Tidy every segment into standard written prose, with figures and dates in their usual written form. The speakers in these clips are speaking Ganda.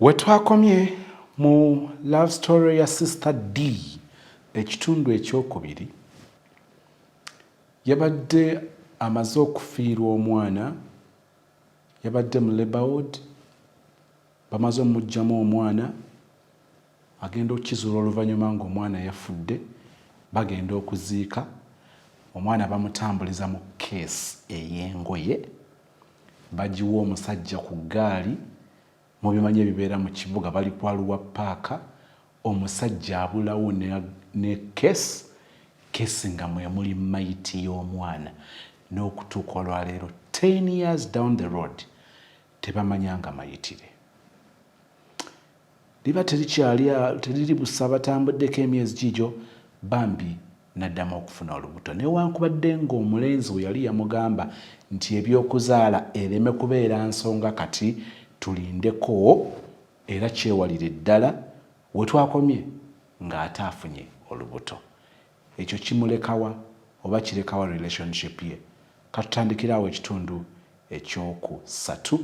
Wetwakomye mu love story ya Sister D ekitundu ekyokubiri yabadde amaze okufiirwa omwana, yabadde mu labour ward, bamaze omugyamu omwana, agenda okukizuula oluvannyuma ng'omwana yafudde, bagenda okuziika, omwana bamutambuliza mu keesi ey'engoye, bagiwa omusajja ku ggaali, mu bimanyi ebibeera mu kibuga bali ku Aluwa paaka, omusajja abulawo ne keesi nga mwe muli mayiti y'omwana n'okutuuka olwaleero 10 years down the road tebamanyanga mayitire. Liba teriri busa batambuddeko emyezi gigyo bambi n'addamu okufuna olubuto. Newankubadde ng'omulenzi we yali yamugamba nti ebyokuzaala ereme kubeera nsonga kati tulindeko era kyewalire ddala, we twakomye ng'ate afunye olubuto. Ekyo kimulekawa oba kirekawa relationship ye. Katutandikirawo ekitundu ekyokusatu.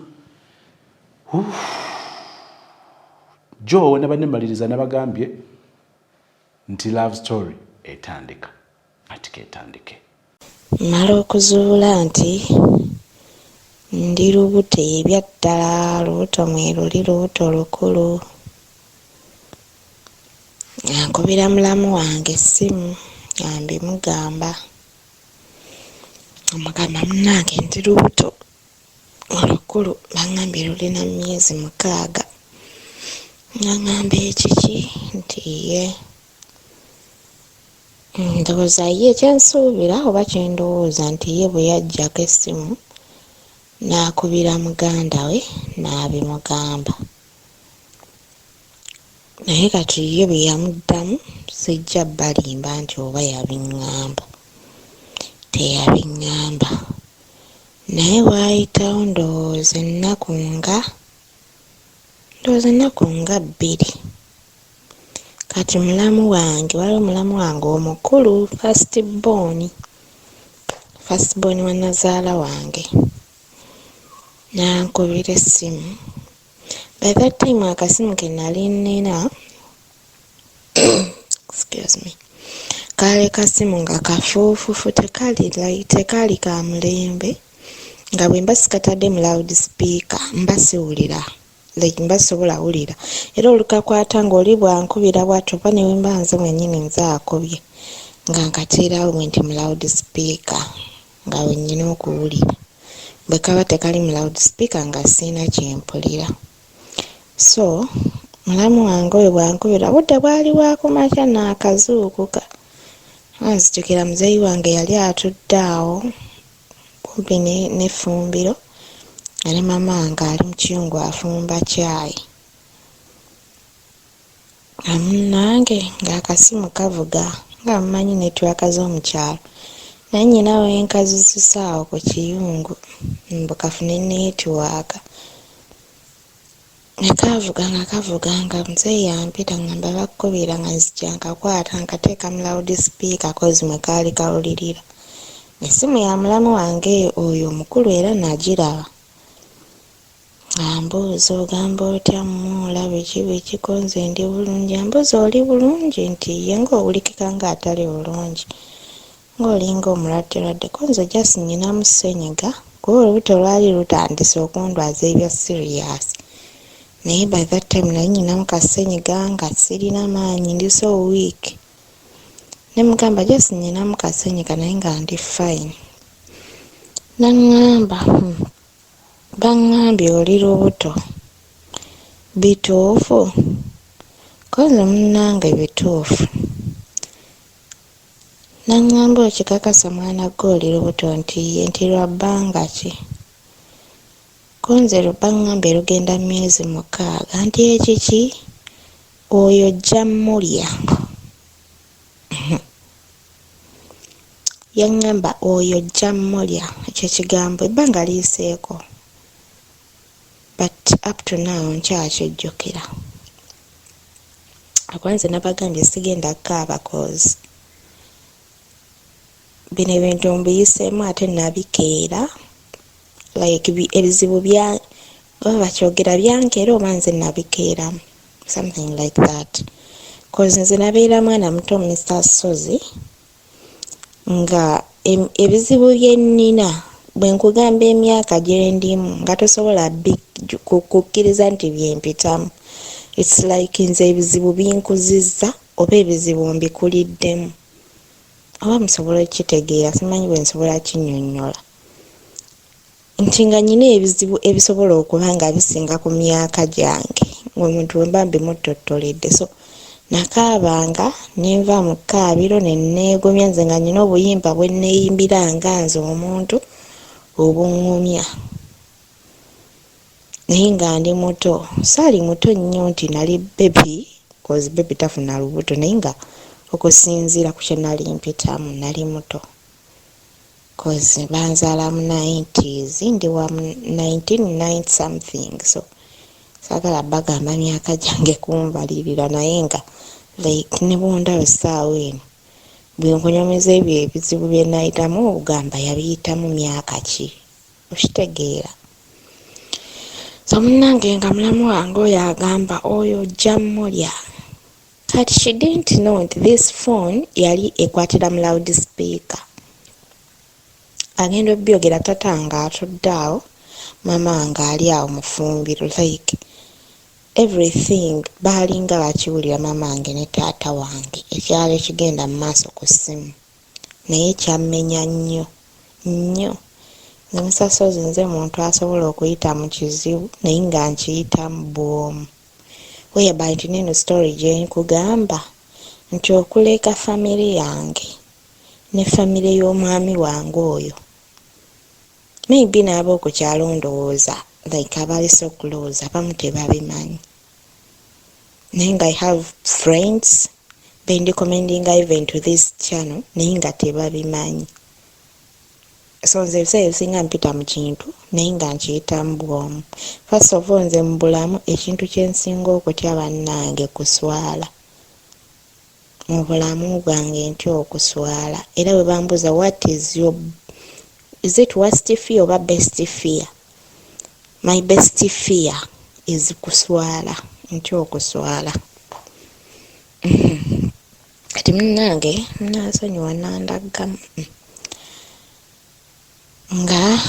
Jo nabadde mbaliriza nabagambye nti love story etandika. Ati ketandike. Mala okuzuula nti ndi lubuto ebya ddala, lubuto mwe luli lubuto lukulu. Ankubira mulamu wange essimu ambi mugamba. Amugamba munnange nti lubuto olukulu bangambye lulina myezi 6. Ngamba ekiki nti ye ndowooza ye kyensuubira oba kyendowooza nti ye bwe yaggyako essimu n'akubira muganda we n'abimugamba. Naye kati ye bwe yamuddamu sijja balimba nti oba yabiŋŋamba. Teyabiŋŋamba. Naye waayitawo ndowooza ennaku nga 2. Kati mulamu wange, waliwo mulamu wange omukulu, first born wa nazaala wange, n'ankubira essimu. By that time akasimu ke nali nnina excuse me, kaali kasimu nga kafuufufu, tekaali ka mulembe, nga bwe mba sikatadde mu loudspeaker mba siwulira, mba sobola wulira. Era olukakwata ng'oli bwankubira bw'atyo oba ne mba nze mwennyini nze akubye nga nkateerawo bwe nti mu loudspeaker nga wennyina okuwulira. Bwe kaba tekali mu loudspeaker nga sirina kyempulira. So mulamu wange oyo bwankubira budde bwali bwakumakya n'akazuukuka. Nzijukira muzeeyi wange yali atudde awo kumpi n'effumbiro, ne mama wange ali mu kiyungu afumba caayi. Munnange ng'akasimu kavuga nga mumanyi netiwaka z'omukyalo. Naye nnyina we nkazuzisa awo ku kiyungu mbu kafune netiwaka. Ne kavuga nga muzeeyi yampita ngamba bakkubira nga nzija nkakwata nkateeka mu loudspeaker kozi mwe kaali kawulirira. Essimu ya mulamu wange oyo omukulu era nagiraba. Ambuuza ogamba otya mmuula biki konze ndi bulungi. Ambuuza oli bulungi nti ye ng'owulikika ng'atali bulungi, ng'olinga omulwaddelwadde. Konze just nnyinamu ssenyiga kuba olubuto lwali lutandise okundwaza ebya serious. Naye by that time nali nnyinamu kassenyiga nga sirina maanyi, ndi so weak. Ne mugamba just nnyinamu kassenyiga naye nga ndi fine. N'aŋŋamba baŋŋambye oli lubuto bituufu? Konze munnange bituufu. N'aŋŋamba okikakasa mwana gwe oli lubuto nti lwa bbanga ki? Konze baŋŋambye lugenda myezi 6. Nti ekiki? Oyo ojja mmulya. Yaŋŋamba oyo ojja mmulya. Ekyo kigambo ebbanga liyiseeko. But up to now nkyakijjukira. Akwanze nabagambye sigenda kukaaba cause bino ebintu mbiyiseemu ate nabikeera. Like ebizibu oba bakyogera byankera oba nze nabikeeramu, something like that. Cause nze nabeera mwana muto Mr. Sozi nga ebizibu bye nnina bwe nkugamba emyaka gye ndimu nga tosobola kukkiriza nti byempitamu. It's like nze ebizibu binkuzizza oba ebizibu mbikuliddemu. Oba musobola okitegeera, simanyi bwe nsobola kinnyonnyola. Nti nga nyina ebizibu ebisobola okuba nga bisinga ku myaka gyange ng'omuntu bwe mba mbimuttottoledde. So nakaabanga nenva mu kkaabiro ne neegomya nze nga nyina obuyimba bwe neeyimbira nga nze omuntu obuŋŋumya. Naye nga ndi muto, saali muto nnyo nti nali bebi, cause bebi tafuna lubuto, naye nga okusinziira ku kye nali mpitamu nali muto. Cause banzaala mu 90s, ndi wa 1990 something. So saagala bagamba myaka gyange kunvalirira, naye nga like ne bondaba essaawa eno bwe nkunyomeza ebyo ebizibu bye nayitamu ogamba yabiyitamu myaka ki, okitegeera. So munnange nga mulamu wange oyo agamba oyo ojja mmulya. Kati she didn't know nti this phone yali ekwatira mu loudspeaker. Agenda obyogera tata nga atudde awo, mama nga ali awo mu ffumbiro, like everything baalinga bakiwulira mama wange ne taata wange ekyalo ekigenda mu maaso ku ssimu. Naye kyammenya nnyo nnyo. Nze Musasozi nze muntu asobola okuyita mu kizibu naye nga nkiyitamu bwomu. Whereby nti neno story gye nkugamba nti okuleka famire yange ne famire y'omwami wange oyo, maybe n'aba okukyalo ndowooza like abali so close abamu tebabimanyi. Naye nga I have friends bendi commending even to this channel naye nga tebabimanyi. So nze ebiseera ebisinga mpita mu kintu naye nga nkiyitamu bwomu. First of all nze mu bulamu ekintu kye nsinga okutya bannange kuswala. Mu bulamu bwange ntya okuswala. Era bwe bambuuza what is your, is it worst fear oba best fear? My best fear is kuswala. Ntya okuswala. Kati munnange munansonyiwa nandaggamu nga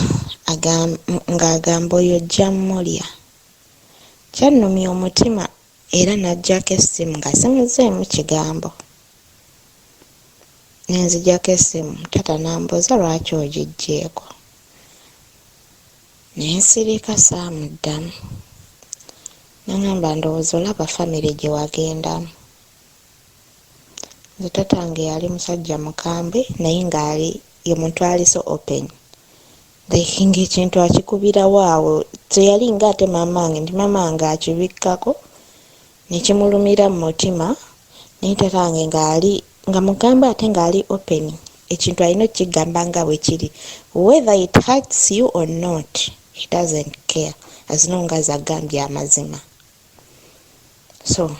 agamba oyo ojja mmulya. Kyannumya omutima era najjako essimu nga simuzeemu kigambo. Nenzijjako essimu, tata nambuuza lwaki ogiggyeeko. Nensirika saamuddamu. Nangamba ndowooza olaba famire gye wagendamu. Nze tatange yali musajja mukambwe naye ng'ali ye muntu ali so open. Like ng'ekintu akikubirawo awo teyali nga ate mamange nti mamange akibikkako nekimulumira mu mutima, naye tatange nga mugamba ate ng'ali open. Ekintu alina okukigamba nga bwe kiri, whether it hurts you or not he doesn't care as long as agambye amazima. So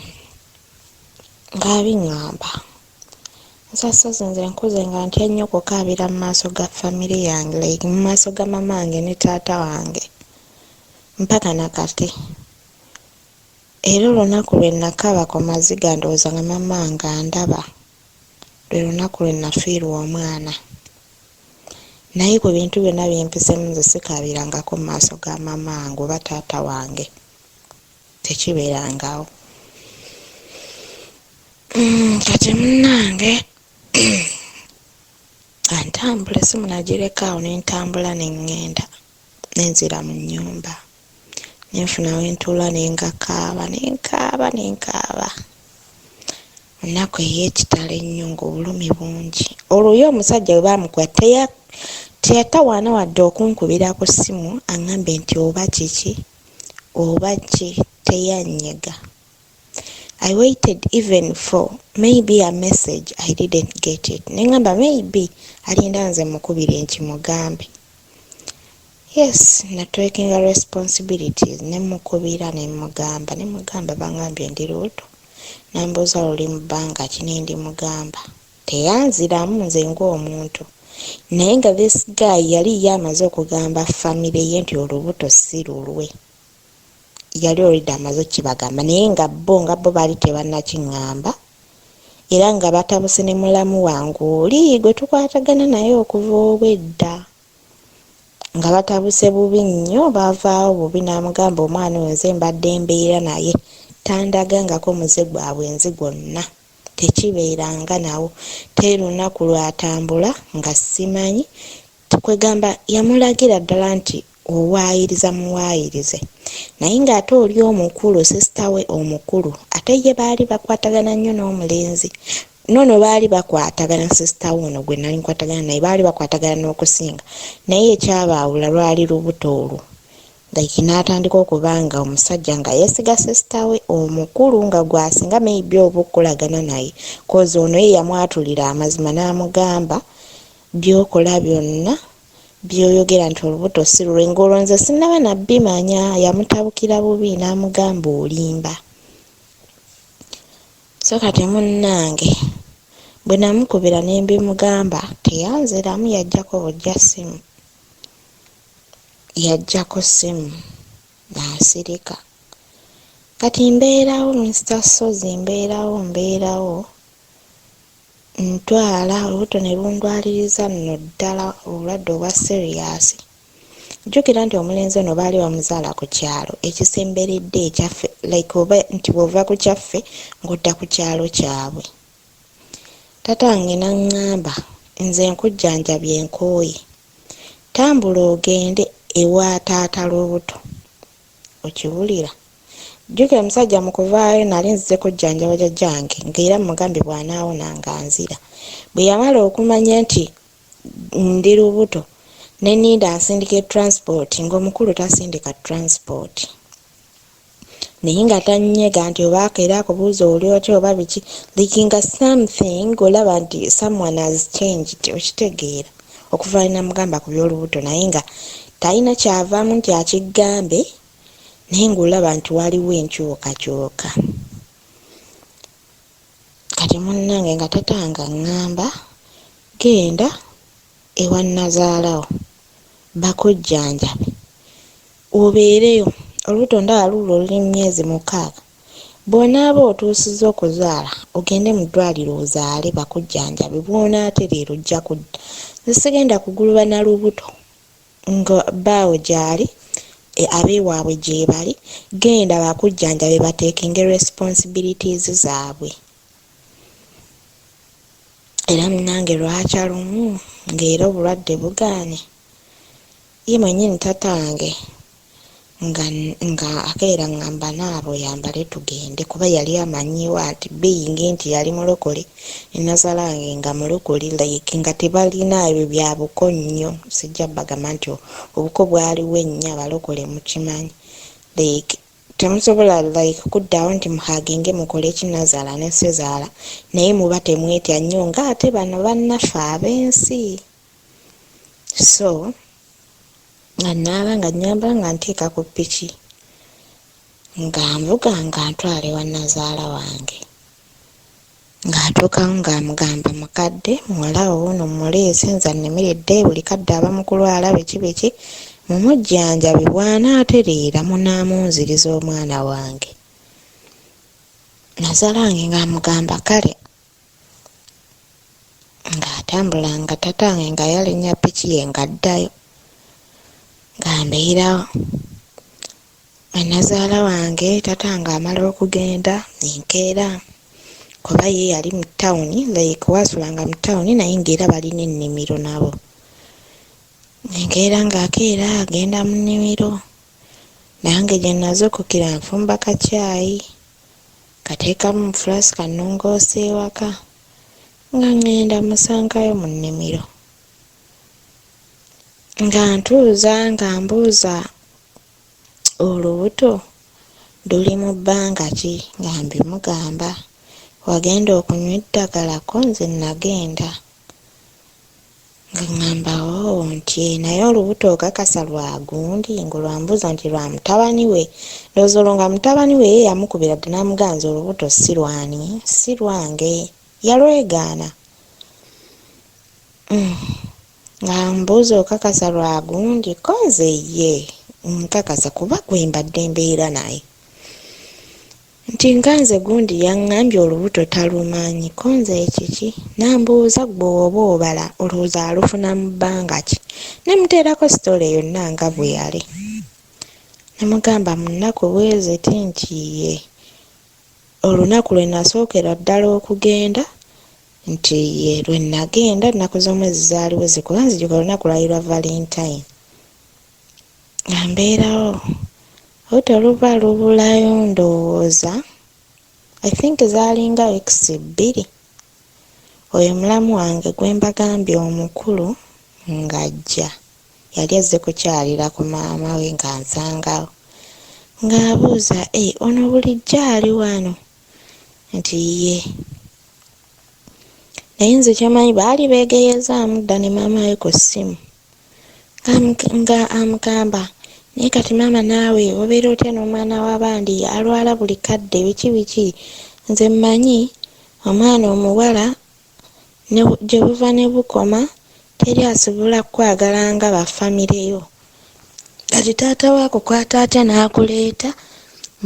ng'abiŋŋamba Musasozi nze nkuze nga ntya nnyo okukaabira mu maaso ga famire yange, like mu maaso ga mamange ne taata wange mpaka nakati. Era olunaku lwe nakaaba ku maziga ndowooza nga mamange andaba, lwe lunaku lwe nafiirwa omwana. Naye ku bintu byonna byempisemu nze sikaabirangako mu maaso ga mamange oba taata wange, tekibeerangawo. Kati munnange antambula essimu nagireka awo nentambula nengenda nenzira mu nnyumba nenfuna wentuula nengakaaba nenkaaba. Ennaku ey'ekitalo ennyo ng'obulumi bungi. Olwo omusajja bwe bamukuba teyatawaana wadde okunkubira ku ssimu aŋŋambe nti oba kiki oba ki, teyannyega. I waited even for maybe a message, I didn't get it. Nengamba maybe alinda nze mukubire nkimugambe. Yes, taking responsibilities. Nemukubira nemugamba bangambye ndi luuto. Nambuuza luli mu bbanga ki ne ndi mugamba. Teyanziramu nze ng'omuntu. Naye nga this guy yali yamaze okugamba famire ye nti olubuto si lulwe. yali already amaze kibagamba naye nga bo baali tebannakiŋŋamba era nga batabuse ne mulamu wange oli gwe tukwatagana naye okuva obwedda nga batabuse bubi nnyo bavaawo bubi n'amugamba omwana oyo nze mbadde mbeera naye tandagangako muze gwabwe nzi gwonna tekibeeranga nawo terunaku lwatambula nga simanyi kwegamba yamulagira ddala nti owaayiriza muwaayirize naye ng'ate oli omukulu sisita we omukulu ate ye baali bakwatagana nnyo n'omulenzi nono baali bakwatagana sisita we ono gwe nali nkwatagana naye baali bakwatagana n'okusinga naye ekyabaawula lwali lubuto olwo like n'atandika okubanga omusajja nga yeesiga sisita we omukulu nga gwasinga maybe oba okukolagana naye kozi ono ye yamwatulira amazima n'amugamba byokola byonna byoyogera nti olubuto si lulwe ng'olwo nze sinnaba nabbimanya yamutabukira bubi n'amugamba olimba so kati munnange bwe namukubira ne mbimugamba teyanziramu yajjako simu n'asirika kati mbeerawo Mr. Sozi mbeerawo ntwala olubuto ne lundwaliriza nno ddala obulwadde obwa seriyasi jjukira nti omulenzi ono baali bamuzaala ku kyalo ekisemberedde ekyaffe like oba nti bw'ova ku kyaffe ng'odda ku kyalo kyabwe tatange n'aŋŋamba nze nkujjanjabye nkooye tambula ogende ewa taata lubuto okiwulira jjukira omusajja mu kuvaayo nali nzize kujjanjaba jjajjange ng'era mugambye bw'anaawona nga nzira bwe yamala okumanya nti ndi lubuto ne ninda asindika transport ng'omukulu tasindika transport naye nga tannyega nti oba akeera akubuuza oli otya oba biki likinga something olaba nti someone has changed okitegeera okuva alina mugamba ku by'olubuto naye nga talina kyavaamu nti akigambe naye ng'olaba nti waliwo enkyukakyuka kati munnange nga tatanga ŋŋamba genda ewa nnazaalawo bakujjanjabe obeereyo olubuto ndaba luulo luli myezi 6 bw'onaaba otuusizza okuzaala ogende mu ddwaliro ozaale bakujjanjabe bw'onaatereera ojja kudda zisigenda kuguluba na lubuto nga bbaawo gyali abeewaabwe gye bali genda bakujjanjabe bateekinge responsibilities zaabwe era munange lwakya lumu ng'era obulwadde bugaanye ye mwennyini tatange nga akeera ŋŋamba naabo yambale tugende kuba yali amanyiwo ati beyinge nti yali mulokole enazalange nga mulokole like nga tebalina ebyo bya buko nnyo sijja bagamba nti obuko bwaliwo ennyo abalokole mukimanyi like temusobola like kuddawo nti muhagenge mukole ekinazaala ne sezaala naye muba temwetya nnyo nga ate bano bannaffe ab'ensi so nga naaba nga nnyamba nga nteeka ku ppiki nga nvuga nga ntwala ewa nnazaala wange ng'atuukawo ng'amugamba mukadde muwala wuuno muleese nze annemiredde buli kadde aba mu kulwala biki mumujjanjabe bw'anaatereera munaamunziriza omwana wange nnazaala wange ng'amugamba kale ng'atambula nga tatange nga yalinnya ppiki ye ng'addayo ngambeerawo nnazaala wange tatange amala okugenda enkeera kuba ye yali mu ttawuni like waasulanga mu ttawuni naye ng'era balina ennimiro nabo enkeera ng'akeera agenda mu nnimiro nange gye nazokukira nfumba kacyayi kateekamu mu fulasika nnongoosa ewaka nga ngenda musangayo mu nnimiro nga ntuuza nga mbuuza olubuto luli mu bbanga ki nga mbimugamba wagenda okunywa eddagala ko nze nagenda nga ŋŋamba nti naye olubuto okakasa lwa gundi ng'olwambuuza nti lwa mutabani we ndowooza olwo nga mutabani we ye yamukubira dda n'amuganza olubuto si lwani si lwange yalwegaana nga mbuuza okakasa lwa gundi ko nze ye nkakasa kuba gwe mbadde mbeera naye nti nkanze gundi yaŋŋambye olubuto talumanyi konze ekiki nambuuza gwe oba obala olowooza alufuna mu bbanga ki nemuteerako sitole yonna nga bwe yali nemugamba mu nnaku bweziti nti ye olunaku lwe nasookera ddala okugenda nti ye lwe nagenda nnaku z'omwezi zaaliwo zikuba nzijjuka olunaku lwali lwa valentine nga mbeerawo olubuto luba lubulayo ndowooza I think zaalinga weeks 2 oyo mulamu wange gwe mbagambye omukulu ng'ajja yali azze kukyalira ku maama we nga nsangawo ng'abuuza ono bulijjo ali wano nti ye naye nze kyomanyi baali beegeeyezaamu dda ne maama we ku ssimu nga amugamba naye kati maama naawe obeera otya n'omwana w'abandi alwala buli kadde biki nze mmanyi omwana omuwala gye buva ne bukoma teri asobola kwagala nga bafamireyo kati taata waakukwata atya n'akuleeta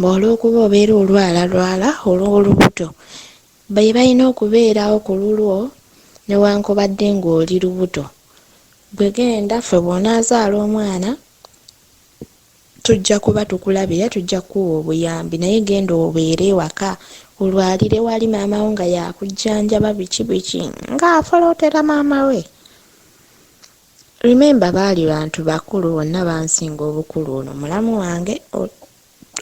olw'okuba obeera olwalalwala olw'olubuto be balina okubeerawo ku lulwo newankubadde ng'oli lubuto bwe genda ffe bw'onaazaala omwana tujja kuba tukulabira tujja kuwa obuyambi naye genda obeere ewaka olwalire wali maama wo nga yakujjanjaba biki ng'afolootera maama we remember baali bantu bakulu bonna bansinga obukulu ono mulamu wange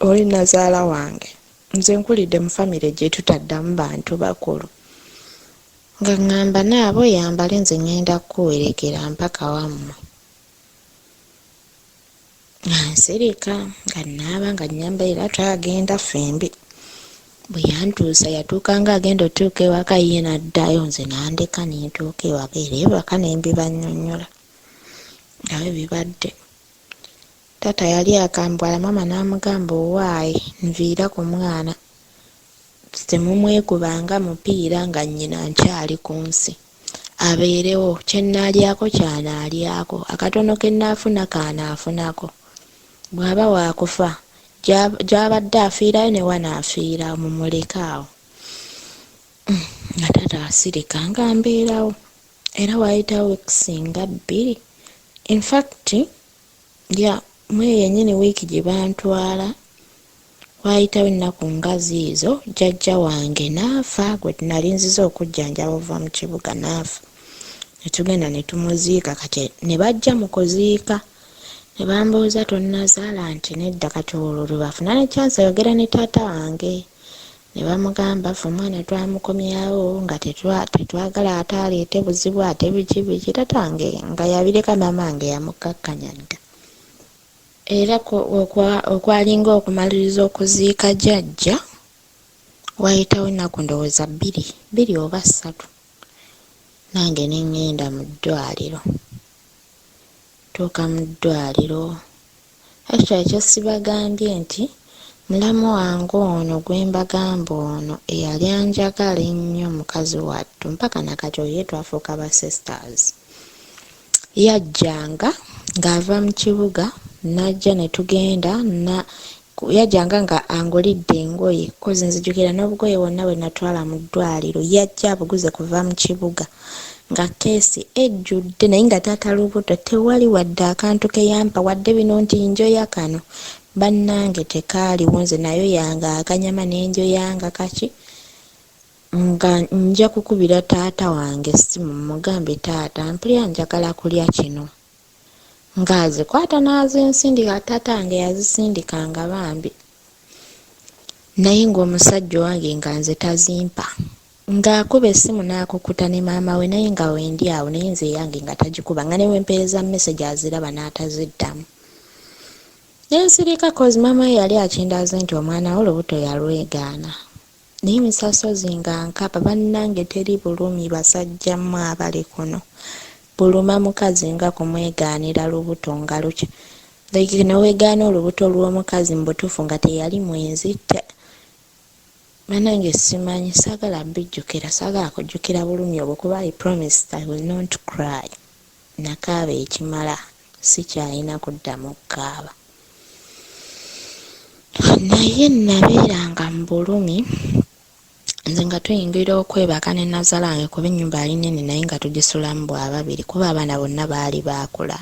oli nazaala wange nze nkulidde mu famire gye tutaddamu bantu bakulu nga ŋŋamba naabo yambale nze ŋŋenda kuwerekera mpaka wammwe nsirika nga naaba nga nyambalira twagenda fembi bwe yantuusa yatuuka nga agenda otuuka ewaka ye naddayo nze nandeka nentuuka ewaka era ewaka nembibanyonnyola nga bwe bibadde taata yali akambwala maama n'amugamba owaayi nviira ku mwana temumwekubanga mupiira nga nnyina nkyali ku nsi abeerewo kyennaalyako kyanaalyako akatono ke nnaafuna kaanaafunako bw'aba waakufa gy'abadde afiirayo ne wanaafiira mumuleke awo nga taata asirika nga mbeerawo era waayitawo weeks nga 2 in fact mweyo yennyini wiiki gye bantwala waayitawo ennaku nga ziizo jjajja wange naafa gwe nali nziza okujjanjaba ova mu kibuga naafa netugenda ne tumuziika kati ne bajja mu kuziika ne bambuuza tonnazaala nti nedda kati olwo lwe bafuna ne kyansi ayogera ne taata wange ne bamugamba ffe omwana twamukomyawo nga tetwagala ate aleete buzibu ate biki taata wange nga yabireka maama wange yamukkakkanya dda era okwalinga okumaliriza okuziika jjajja wayitawo ennaku ndowooza 2 oba 3 nange ne ŋŋenda mu ddwaliro tuuka mu ddwaliro actually ekyo sibagambye nti mulamu wange ono gwe mbagamba ono eyali anjagala ennyo mukazi wattu mpaka nakati oye twafuuka ba sisters yajjanga ng'ava mu kibuga najja ne tugenda yajjanga nga angulidde engoye kozi nzijukira n'obugoye bwonna bwe natwala mu ddwaliro yajja abuguze kuva mu kibuga nga keesi ejjudde naye nga taata lubuto tewali wadde akantu keyampa wadde bino nti njoya kano bannange tekaaliwo nze nayo yanga akanyama n'enjoyanga kaki nga nja kukubira taata wange essimu mugambe taata mpulira njagala kulya kino ng'azikwata n'azinsindika taata wange yazisindikanga bambi naye ng'omusajja wange nga nze tazimpa ng'akuba essimu n'akukuta ne maama we naye nga wendi awo naye nze yange nga tagikuba nga ne wempeereza message aziraba n'ataziddamu nensirika kozi maama we yali akindaze nti omwana we olubuto yalwegaana naye misasozi nga nkapa bannange teri bulumi basajjamu abali kuno buluma mukazi nga kumwegaanira lubuto nga lukya like neweegaana olubuto lw'omukazi mu butuufu nga teyali mwenzi bannange simanyi saagala mbijjukira saagala kujjukira bulumi obwo kuba I promised I will not cry nakaaba ekimala sikyalina kuddamu kukaaba naye nabeeranga mu bulumi nze nga tuyingira okwebaka ne nazalange kuba ennyumba ali nene naye nga tugisulamu bwababiri kuba abaana bonna baali baakula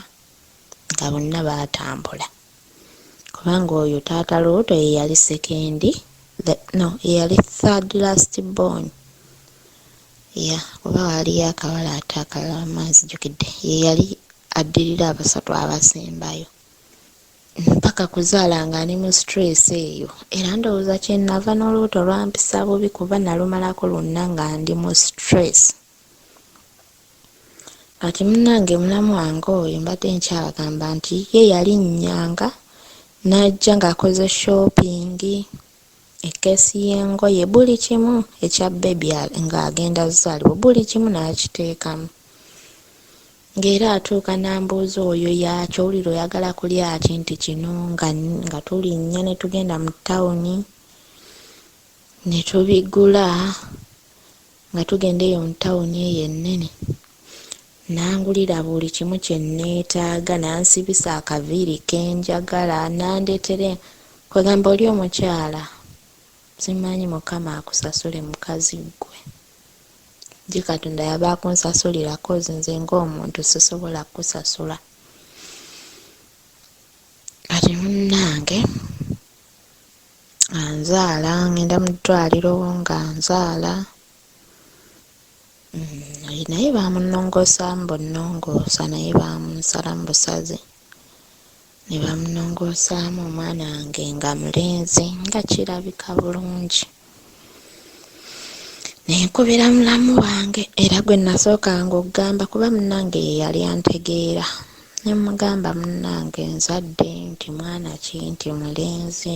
nga bonna baatambula kubanga oyo taata Luuto ye yali sekendi ye yali third last born kuba waaliyo akawala ate akalala manzijukidde ye yali addirira abasatu abasembayo mpaka kuzaala nga ali mu stress eyo era ndowooza kyenava n'olubuto lwampisa bubi kuba nalumalako lwonna nga ndi mu stress. Kati munnange mulamu wange oyo mbadde nkyabagamba nti ye yali nnyanga n'ajja ng'akoze shopping ekesi y'engoye buli kimu ekya bebi ng'agenda zaalibwa buli kimu n'akiteekamu ng'era atuuka n'ambuuza oyo yakyo owulira oyagala kulya ki nti kino nga tulinnya ne tugenda mu tawuni ne tubigula nga tugenda eyo mu tawuni eyo ennene nangulira buli kimu kye neetaaga nansibisa akaviiri kenjagala nandeetere kwegamba oli omukyala simanyi Mukama akusasule mukazi gwe Nti Katonda yaba akunsasulirako nze ng'omuntu sisobola kusasula. Kati munnange anzaala ngenda mu ddwaliro nga nzaala naye bamunongosaamu bonnongoosa naye bamunsalamu busaze ne bamunongosaamu omwana wange nga mulenzi nga kirabika bulungi. Nenkubira mulamu wange era gwe nasookanga okugamba kuba munnange ye yali antegeera ne mugamba munnange nzadde nti mwana ki nti mulenzi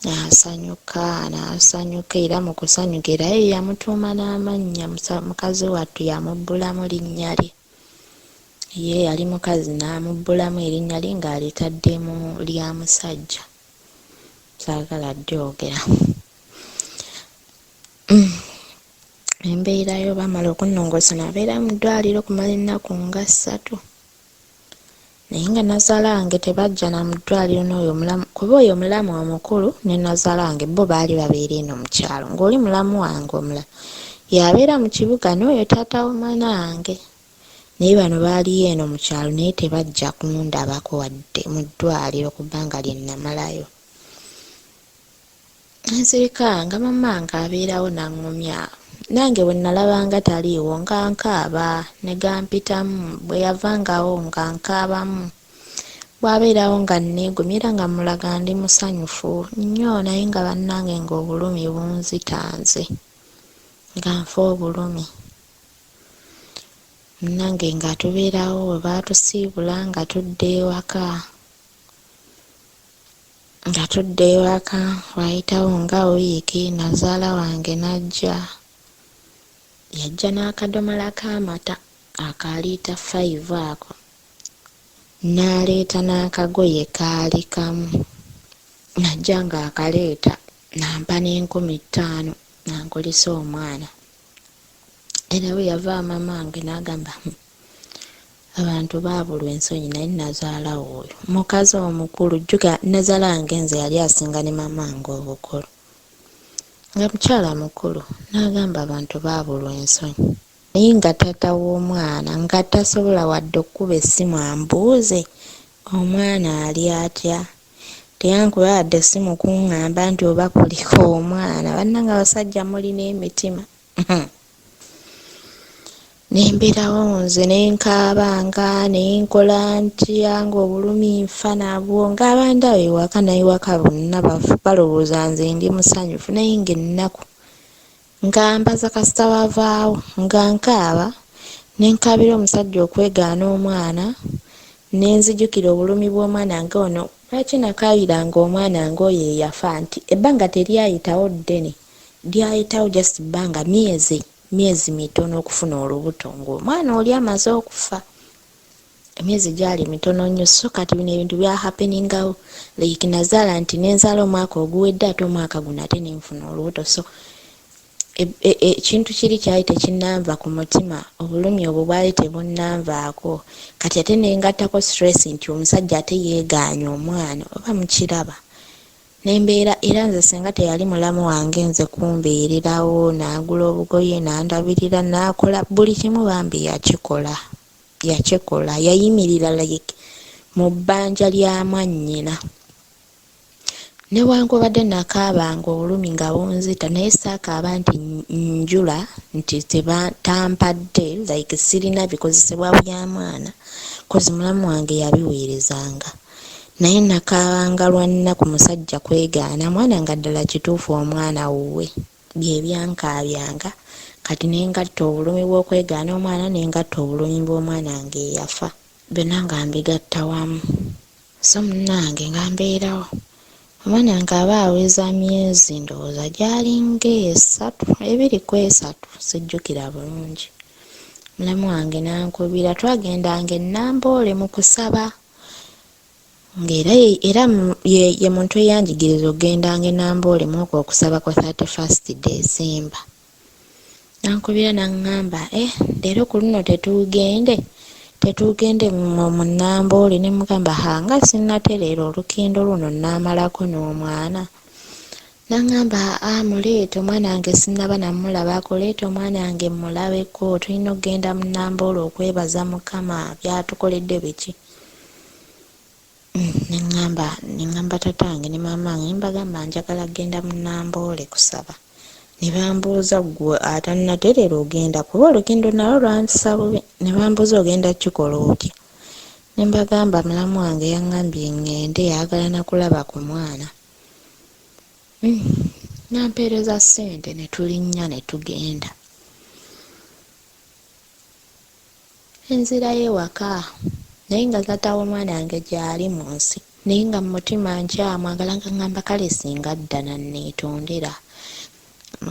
n'asanyuka era mu kusanyuka era ye yamutuuma n'amannya mukazi wattu yamubbulamu linnya lye ye yali mukazi n'amubbulamu erinnya lye ng'alitaddemu lya musajja saagala ddyoogera. Embeerayo bamala okunnongoosa nabeera mu ddwaliro kumala ennaku nga 3 naye nga nazalange tebajja na mu ddwaliro n'oyo mulamu kuba oyo mulamu omukulu ne nazalange bo baali babeera eno mu kyalo ng'oli mulamu wange omulala yabeera mu kibuga n'oyo taata w'omwana wange naye bano baaliyo eno mu kyalo naye tebajja kundabako wadde mu ddwaliro kubanga lye namalayo. Nsirika nga mama nga abeerawo n'angumya nange bwe nalabanga taliiwo nga nkaaba ne gampitamu bwe yavangawo nga nkaabamu bwabeerawo nga nneegumya era nga mulaga ndi musanyufu nnyo naye nga bannange ng'obulumi bunzitanze nga nfa obulumi. Munnange nga tubeerawo bwe baatusiibula nga tudde ewaka wayitawo nga wiiki nazaala wange najja yajja n'akadomola k'amata akaliita 5 ako n'aleeta n'akagoye kaali kamu najja ng'akaleeta nampa n'50 nangulisa omwana era bwe yava mama wange n'agamba abantu baabulwa ensonyi naye nazaala oyo mukazi omukulu jjuka nazaala wange nze yali asinga ne mama wange obukulu nga mukyala mukulu n'agamba abantu baabulwa ensonyi naye nga taata w'omwana nga tasobola wadde okkuba essimu ambuuze omwana ali atya teyankuba wadde essimu kuŋŋamba nti oba kuliko omwana bannanga abasajja mulina emitima. Nembeerawo nze nenkaabanga nenkola ntya ng'obulumi nfa nabwo ng'abandaba ewaka naye waka bonna balowooza nze ndi musanyufu naye ng'ennaku nga mbaza kasita bavaawo nga nkaaba nenkaabira omusajja okwegaana omwana nenzijukira obulumi bw'omwana nga ono lwaki nakaabiranga omwana nga oyo eyafa nti ebbanga teryayitawo ddene lyayitawo just bbanga myezi mitono okufuna olubuto ng'omwana oli amaze okufa. Emyezi gyali mitono nnyo so kati bino ebintu byahapeningawo like nazaala nti nenzaala omwaka oguwedde ate omwaka guno ate nenfuna olubuto so ekintu kiri kyali tekinnanva ku mutima obulumi obwo bwali tebunnanvaako kati ate nengattako stress nti omusajja ate yeegaanya omwana oba mukiraba nembeera era nze singa teyali mulamu wange nze kumbeererawo n'agula obugoye n'andabirira n'akola buli kimu bambi yakikola yayimirira like mu bbanja lya mwannyina. Newankubadde nakaabanga obulumi nga bunzita naye saakaaba nti njula nti tampadde like sirina bikozesebwa bya mwana kozi mulamu wange yabiweerezanga. Naye nakaabanga lwa nnaku musajja kwegaana mwana nga ddala kituufu omwana wuwe byebyankaabyanga kati nengatta obulumi bw'okwegaana omwana nengatta obulumi bw'omwana nga eyafa byonna nga mbigatta wamu. So munnange nga mbeerawo omwana nga aba aweza myezi ndowooza gyalinga 3 2 sijjukira bulungi. Mulamu wange nankubira twagendanga ennamboole mu kusaba ng'era ye muntu eyanjigiriza ogendanga ennamboole mu okwo okusaba kwa 31st December. Nankubira naŋŋamba leero ku luno tetugende mu nnamboole ne mugamba hanga sinnatereera olukindo luno naamalako n'omwana. Naŋŋamba muleete omwana wange sinnaba namulabako leeta omwana wange mulabeko tulina okgenda mu nnamboole okwebaza Mukama byatukoledde biki. Neŋŋamba tatange ne mamange mbagamba njagala kgenda mu nnamboole kusaba. Ne bambuuza gwe atannatereera ogenda kuba olukindo nalwo lwampisa bubi. Ne bambuuza ogenda kikola otya. Ne mbagamba mulamu wange yaŋŋambye ŋŋende ayagala nakulaba ku mwana. Nampeereza ssente ne tulinnya ne tugenda. Enzira y'ewaka naye nga taata w'omwana wange gyali mu nsi naye nga mu mutima nkyamwagala nga ŋŋamba kale singa dda nanneetondera.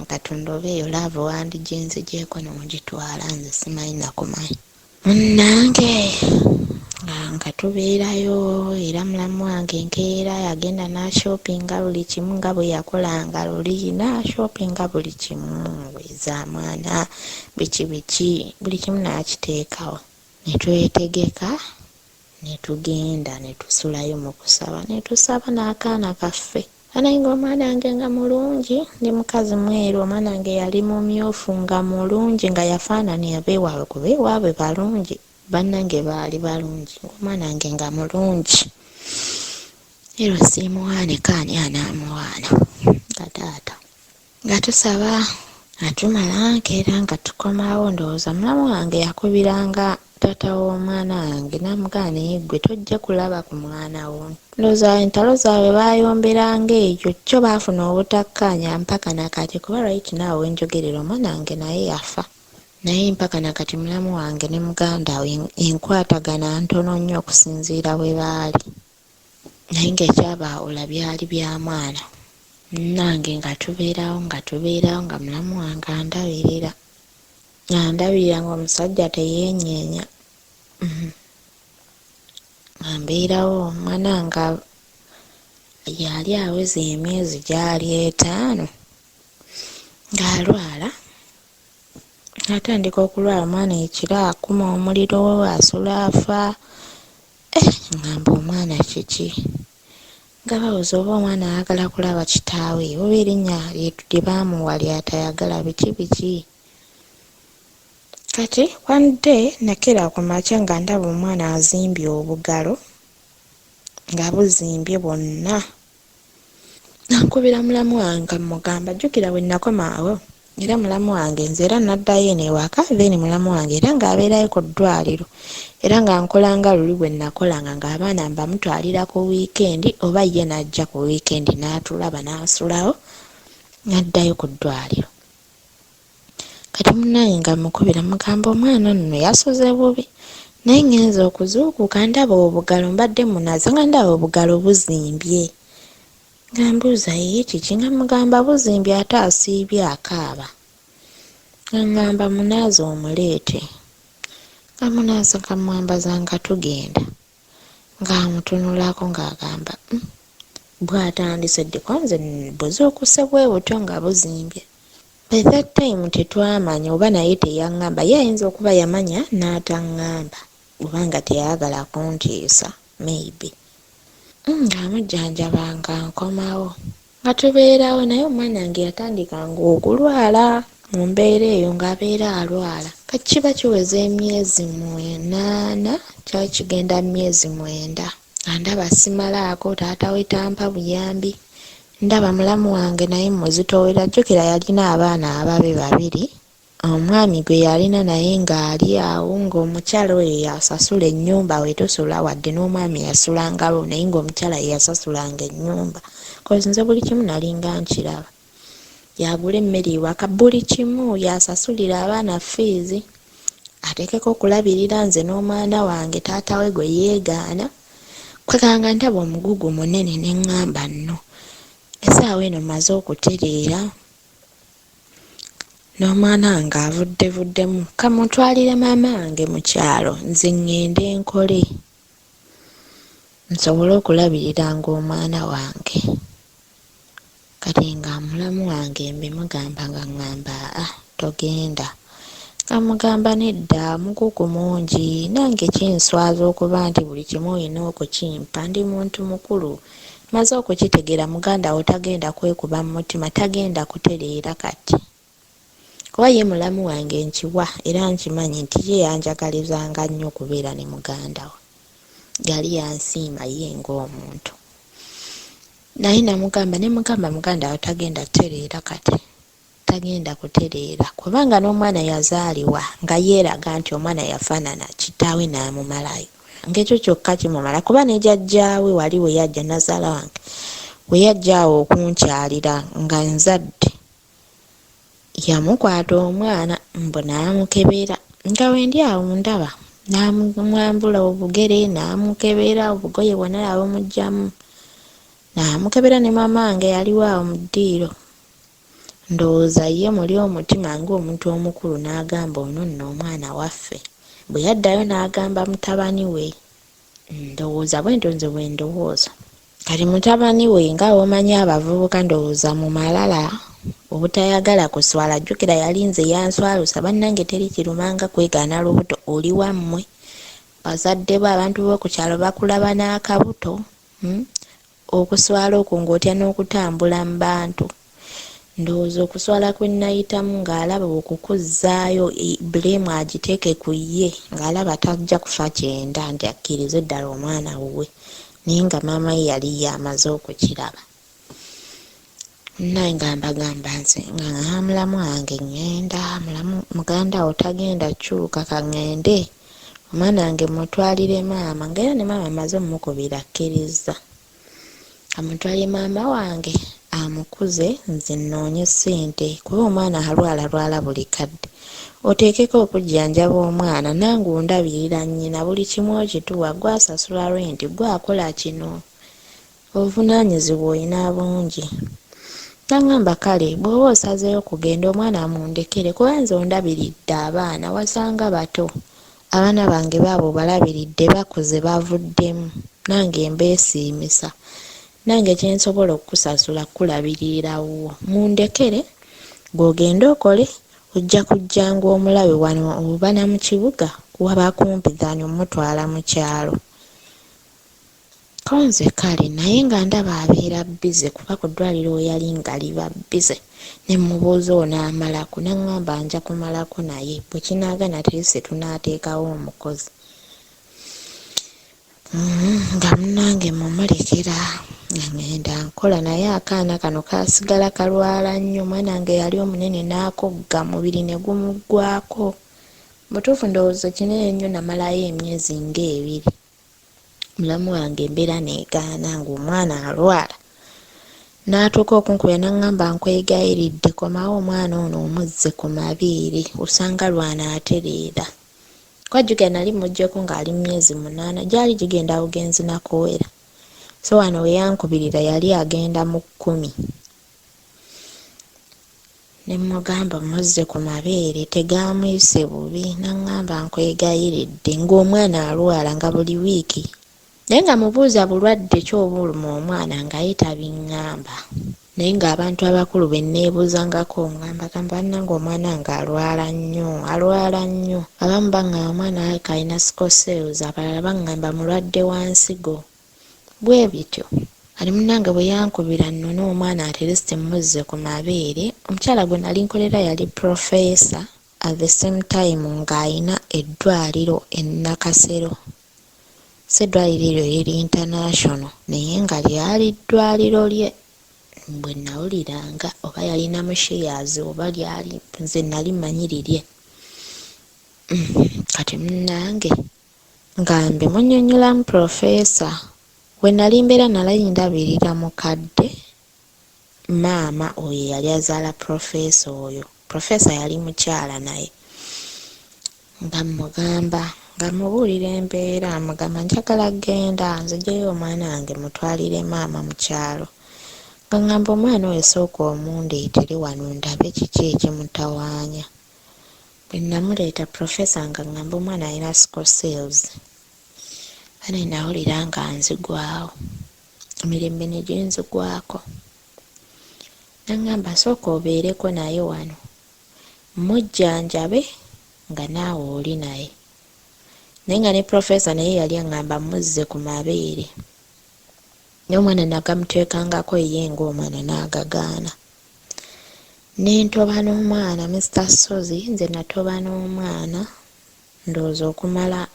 Katonda oba eyo laavu wandiginzigyeko n'ogitwala nze simanyi nakumanyi. Munnange nga tubeerayo era mulamu wange nkeera yagenda n'ashopinga buli kimu nga bwe yakolanga luli n'ashopinga buli kimu weza mwana biki buli kimu n'akiteekawo. Ne twetegeka ne tugenda ne tusulayo mu kusaba ne tusaba n'akaana kaffe. Naye ng'omwana wange nga mulungi ndi mukazi mweru omwana wange yali mumyufu nga mulungi nga yafaanana abeewaabwe kuba ewaabwe balungi bannange baali balungi omwana wange nga mulungi. Ero siimuwaane kaani anaamuwaana nga taata. Nga tusaba atumala nkeera nga tukomawo ndowooza mulamu wange yakubiranga taata w'omwana wange n'amugamba naye ggwe tojja kulaba ku mwana wo. Ndowooza entalo zaabwe baayomberanga ekyo kyo baafuna obutakkaanya mpaka nakati kuba right now wenjogerera omwana wange naye yafa. Naye mpaka nakati mulamu wange ne muganda we enkwatagana ntono nnyo okusinziira bwe baali. Naye ng'ekyabaawula byali bya mwana. Nange nga tubeerawo nga mulamu wange andabirira ng'omusajja teyeenyeenya. Mbeerawo omwana nga yali aweza emyezi gyali 5 ng'alwala. Atandika okulwala omwana ekiro akuma omuliro asula afa. Ngamba omwana kiki nga bawuza oba omwana ayagala kulaba kitaawe oba erinnya lye baamuwa lyatayagala biki. Kati one day nakera ku makya nga ndaba omwana azimbye obugalo nga buzimbye bwonna. Nankubira mulamu wange mugamba jjukira bwe nakomaawo era mulamu wange nze era naddayo ewaka then mulamu wange era ng'abeerayo ku ddwaliro era nga nkolanga luli bwe nakolanga ng'abaana mbamutwalira ku wiikendi oba ye najja ku wiikendi n'atulaba n'asulawo naddayo ku ddwaliro. Kati munnange nga mukubira mugamba omwana nno yasoze bubi naye ngenza okuzuukuka ndaba obugalo mbadde munaze nga ndaba obugalo buzimbye. Nga mbuuza ye kiki nga mugamba buzimbye ate asiibye akaaba. Ngamba munaaze omuleete. Nga munaaze kamwambaza nga tugenda. Ng'amutunulako ng'agamba bw'atandise ddiko nze mbuze okuse bwe butyo nga buzimbye. By that time tetwamanya oba naye teyaŋŋamba ye ayinza okuba yamanya n'ataŋŋamba oba nga teyagala kuntiisa maybe. amujjanjabanga nkomawo nga tubeerawo naye omwana wange yatandikanga okulwala mu mbeera eyo ng'abeera alwala kati kiba kiweza emyezi 8 kyali kigenda myezi 9 nga ndaba simalaako taata we tampa buyambi ndaba mulamu wange naye muzitowera jjukira yalina abaana ababe 2 omwami gwe yalina naye ng'ali awo ng'omukyala oyo yasasula ennyumba wetusula wadde n'omwami yasulangalo naye ng'omukyala yeyasasulanga ennyumba kozi nze buli kimu nalinga nkiraba yagula emmere ewaka buli kimu yasasulira abaana fiizi ateekeko okulabirira nze n'omwana wange taata we gwe yeegaana kwekanga ntaba omugugu munene ne ŋŋamba nno essaawa eno maze okutereera n'omwana wange avuddevuddemu kamutwalire maama wange mu kyalo nze ŋŋende nkole nsobole okulabirira ng'omwana wange kati nga mulamu wange mbimugamba nga ŋŋamba togenda kamugamba nedda mugugu mungi nange kinswaza okuba nti buli kimu olina okukimpa ndi muntu mukulu maze okukitegeera muganda wo tagenda kwekuba mu mutima tagenda kutereera kati kuba ye mulamu wange nkiwa era nkimanyi nti ye yanjagalizanga nnyo okubeera ne muganda we yali yansiima ye ng'omuntu naye namugamba ne muganda we tagenda kutereera kati tagenda kutereera kubanga n'omwana yazaalibwa nga yeeraga nti omwana yafaanana kitaawe n'amumalayo ng'ekyo kyokka kimumala kuba ne jjajjaawe wali we yajja nazaala wange we yajjaawo okunkyalira nga nzadde yamukwata omwana mbu n'amukebera nga wendi awo ndaba n'amwambula obugere n'amukebera obugoye bwonna abumugyamu n'amukebera ne maama wange yaliwo awo mu ddiiro ndowooza ye muli omutima ng'omuntu omukulu n'agamba ono nno omwana waffe bwe yaddayo n'agamba mutabani we ndowooza bwento nze bwe ndowooza kati mutabani we nga omanyi abavubuka ndowooza mu malala obutayagala kuswala jjukira yalinze yanswalusa bannange teri kirumanga kwegaana lubuto oli wammwe bazadde bo abantu b'oku kyalo bakulaba n'akabuto okuswala okwo ng'otya n'okutambula mu bantu ndowooza okuswala kwe nnayitamu ng'alaba okukuzzaayo bulemu agiteeke ku ye ng'alaba tajja kufa kyenda nti akkirize ddala omwana wuwe naye nga maama ye yali yamaze okukiraba naye nga mbagamba nze nga mulamu wange ŋŋenda muganda wo tagenda kyuka kaŋŋende omwana wange mutwalire maama nga era ne maama amaze omukubira akkiriza amutwalire maama wange amukuze nze nnoonye ssente kuba omwana alwala buli kadde oteekeko okujjanjaba omwana nange ondabirira nnyina buli kimu okituwa gwasasula renti gwakola kino obuvunaanyizibwa olina bungi naŋŋamba kale bw'oba osazeeyo kugenda omwana amundekere kuba nze ondabiridde abaana wasanga bato abaana bange baabo balabiridde bakuze bavuddemu nange mbeesiimisa nange kyensobola okukusasula kulabirirawo mundekere bw'ogenda okole ojja kujjanga omulabe wano obana mu kibuga waba kumpizani omutwala mu kyalo konze kale naye nga ndaba abeera bbize kuba ku ddwaliro we yali nga liba bbize ne mubuuza onaamalaku naŋŋamba nja kumalako naye bwe kinaagana terese tunaateekawo omukozi nga munnange mumulekera ngenda nkola naye akaana kano kasigala kalwala nnyo omwana wange yali omunene n'akogga mubiri ne gumuggwako mutuufu ndowooza kinene nnyo namalayo emyezi nga 2 mulamu wange embeera neegaana ng'omwana alwala n'atuuka okunkubya naŋŋamba nkwegayiridde komawo omwana ono omuzze ku mabeere osanga lwanaatereera kwajjukira nali muggyeko ng'ali mu myezi 8 gyali gigenda bugenzi nakuwera so wano we yankubirira yali agenda mu 10 ne mugamba muzze ku mabeere tegaamuyise bubi naŋŋamba nkwegayiridde ng'omwana alwala nga buli wiiki naye nga mubuuza bulwadde ky'obuluma omwana nga ye tabiŋŋamba naye ng'abantu abakulu be nneebuuzangako ngamba nange omwana nga alwala nnyo abamu baŋŋamba omwana alina sikosels abalala baŋŋamba mulwadde wa nsigo bwe bityo ali munange bwe yankubira nno n'omwana ate least muzze ku mabeere. Omukyala gwe nali nkolera yali professor at the same time ng'ayina eddwaliro e Nakasero. So eddwaliro eryo liri international naye nga lyali ddwaliro lye. Bwe nawuliranga oba yalinamu shares oba lyali nze nali mmanyirirye. Kati munnange nga mbe munnyonnyolamu professor we nali mbeera nali ndabirira mukadde maama oyo yali azaala professor oyo. Professor yali mukyala naye nga mugamba nga mubuulira embeera amugamba njagala genda nziggyeyo omwana wange mutwalire maama mu kyalo. Nga ngamba omwana oyo sooka omundeetere wano ndabe kiki ekimutawaanya. Bwe namuleeta professor nga ngamba omwana alina sickle cells. Ane nawulira nga nzigwawo emirembe ne genzigwako. Nangamba sooka obeereko naye wano mujjanjabe nga naawe oli naye. Naye nga ne professor naye yali aŋŋamba muzze ku mabeere. N'omwana nagamuteekangako ye ng'omwana n'agagaana. Nentoba n'omwana Mr. Sozi, nze natoba n'omwana ndowooza okumala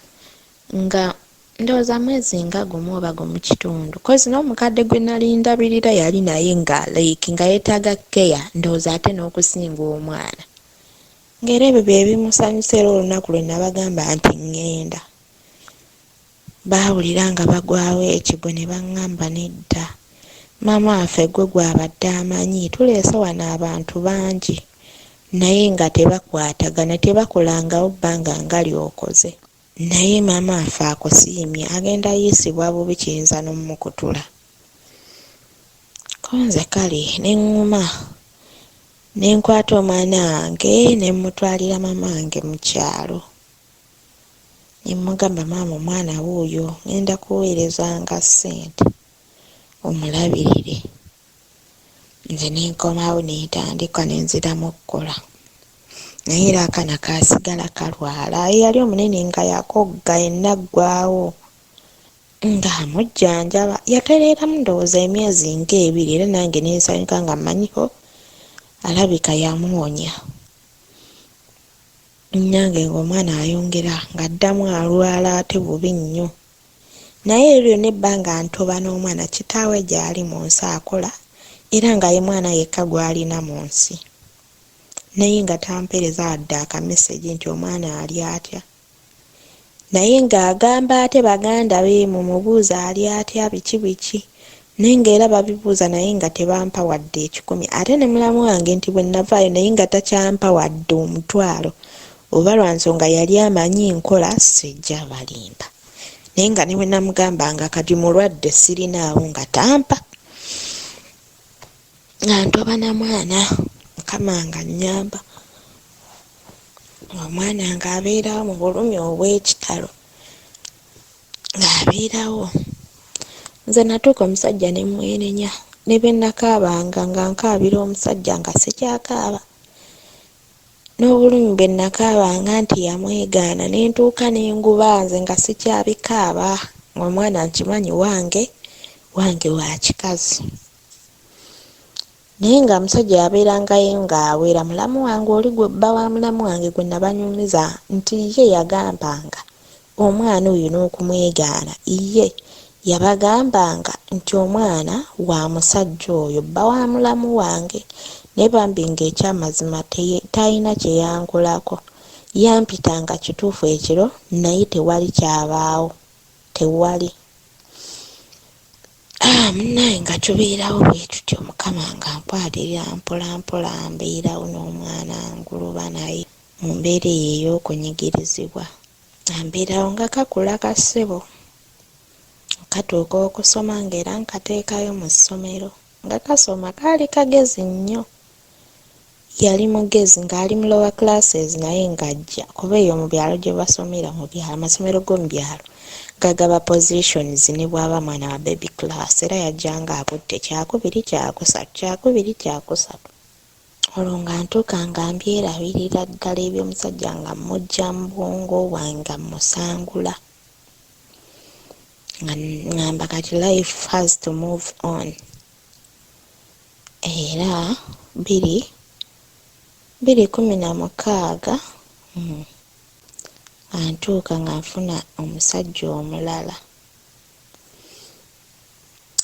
nga ndowooza mwezi nga gumu oba gumu kitundu. Kozi n'omukadde gwe nali ndabirira yali naye nga like nga yeetaaga keya ndowooza ate n'okusinga omwana. Ng'era ebyo bye bimusanyusa era olunaku lwe nabagamba nti ŋŋenda. Baawulira nga bagwawo ekigwo ne baŋŋamba nedda. Maama waffe gwe gw'abadde amanyi tuleese wano abantu bangi naye nga tebakwatagana tebakolangawo bbanga nga lyokoze. Naye maama waffe akusiimye agenda yiisibwa bubi kiyinza n'omukutula. Konze kale ne ŋŋuma ne nkwata omwana wange ne mmutwalira maama wange mu kyalo. Ne mmugamba maama omwana wuuyo ngenda kuweerezanga ssente omulabirire. Nze ne nkomawo ne ntandika ne nziramu okukola. Naye era akana kaasigala kalwala. Yali omunene nga yakogga ennaggwaawo nga amujjanjaba. Yatereeramu ndowooza emyezi ng'ebiri era nange ne nsanyuka nga mmanyiho alabika yamuwonya. Nnyange ng'omwana ayongera ng'addamu alwala ate bubi nnyo. Naye eryo nebbanga ntoba n'omwana kitaawe gy'ali mu nsi akola era nga ye mwana yekka gw'alina mu nsi. Naye nga tampeereza wadde akameseji nti omwana ali atya. Naye ng'agamba ate baganda be mumubuuza ali atya biki biki. Naye ng'era babibuuza naye nga tebampa wadde 10. Ate ne mulamu wange nti bwe navaayo naye nga takyampa wadde omutwalo. Oba lwa nsonga yali amanyi nkola sijja balimba. Naye nga ne bwe namugambanga kati mulwadde sirinaawo nga tampa. Nga ntoba na mwana mukama nga nnyamba. Omwana ng'abeerawo mu bulumi obw'ekitalo. Ng'abeerawo. Nze natuuka omusajja ne mwenenya. Ne bwe nakaabanga nga nkaabira omusajja nga sikyakaaba. N'obulumi bwe nakaabanga nti yamwegaana ne ntuuka ne nguba nze nga sikyabikaaba. Omwana nkimanyi wange wa kikazi. Naye nga omusajja yabeerangayo ng'awera mulamu wange oli gwe bba wa mulamu wange gwe nabanyumiza nti ye yagambanga omwana oyo n'okumwegaana ye yabagambanga nti omwana wa musajja oyo bba wa mulamu wange. Naye bambi ng'ekyamazima talina kye yankolako. Yampitanga kituufu ekiro naye tewali kyabaawo. Tewali. Munnaye nga tubeerawo bwe tutyo mukama nga mpwalira mpola mpola mbeerawo n'omwana nguluba naye mu mbeera eyo ey'okunyigirizibwa. Mbeerawo nga kakula kassebo. Katuuka okusoma ng'era nkateekayo mu ssomero. Nga kasoma kaali kagezi nnyo. Yali mugezi ng'ali mu lower classes naye ng'ajja kuba eyo mu byalo gye basomera mu byalo amasomero g'omu byalo gagaba positions ne bw'aba mwana wa baby class era yajjanga akutte kyakubiri kyakusatu kyakubiri kyakusatu. Olwo nga ntuuka nga mbyerabirira ddala eby'omusajja nga mmujja mu bwongo bwange nga mmusangula. ngamba kati life has to move on. Era 2016 antuuka nga nfuna omusajja omulala,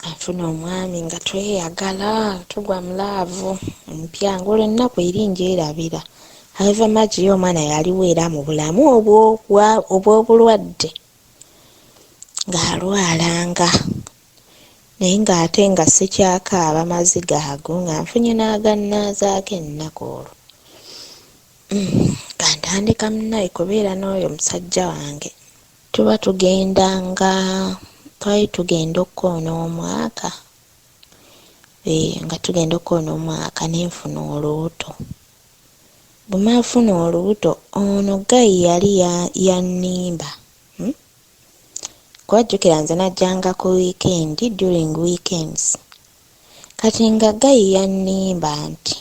anfuna omwami nga tweyagala tugwa mulaavu mpya ng'olwo ennaku eringi erabira. However much ye omwana yaliwo era mu bulamu obw'obulwadde ng'alwalanga, naye ng'ate nga sikyakaaba maziga ago nga nfunye n'agannaazaako ennaku olwo. Kantandika munnaye kubeera n'oyo musajja wange tuba twali tugenda okkoona omwaka, nga tugenda okkoona omwaka nenfuna olubuto. Bwe maafuna olubuto ono gayi yali yannimba. Kwajjukira nze najjanga ku weekend, during weekends. Kati nga gayi yannimba nti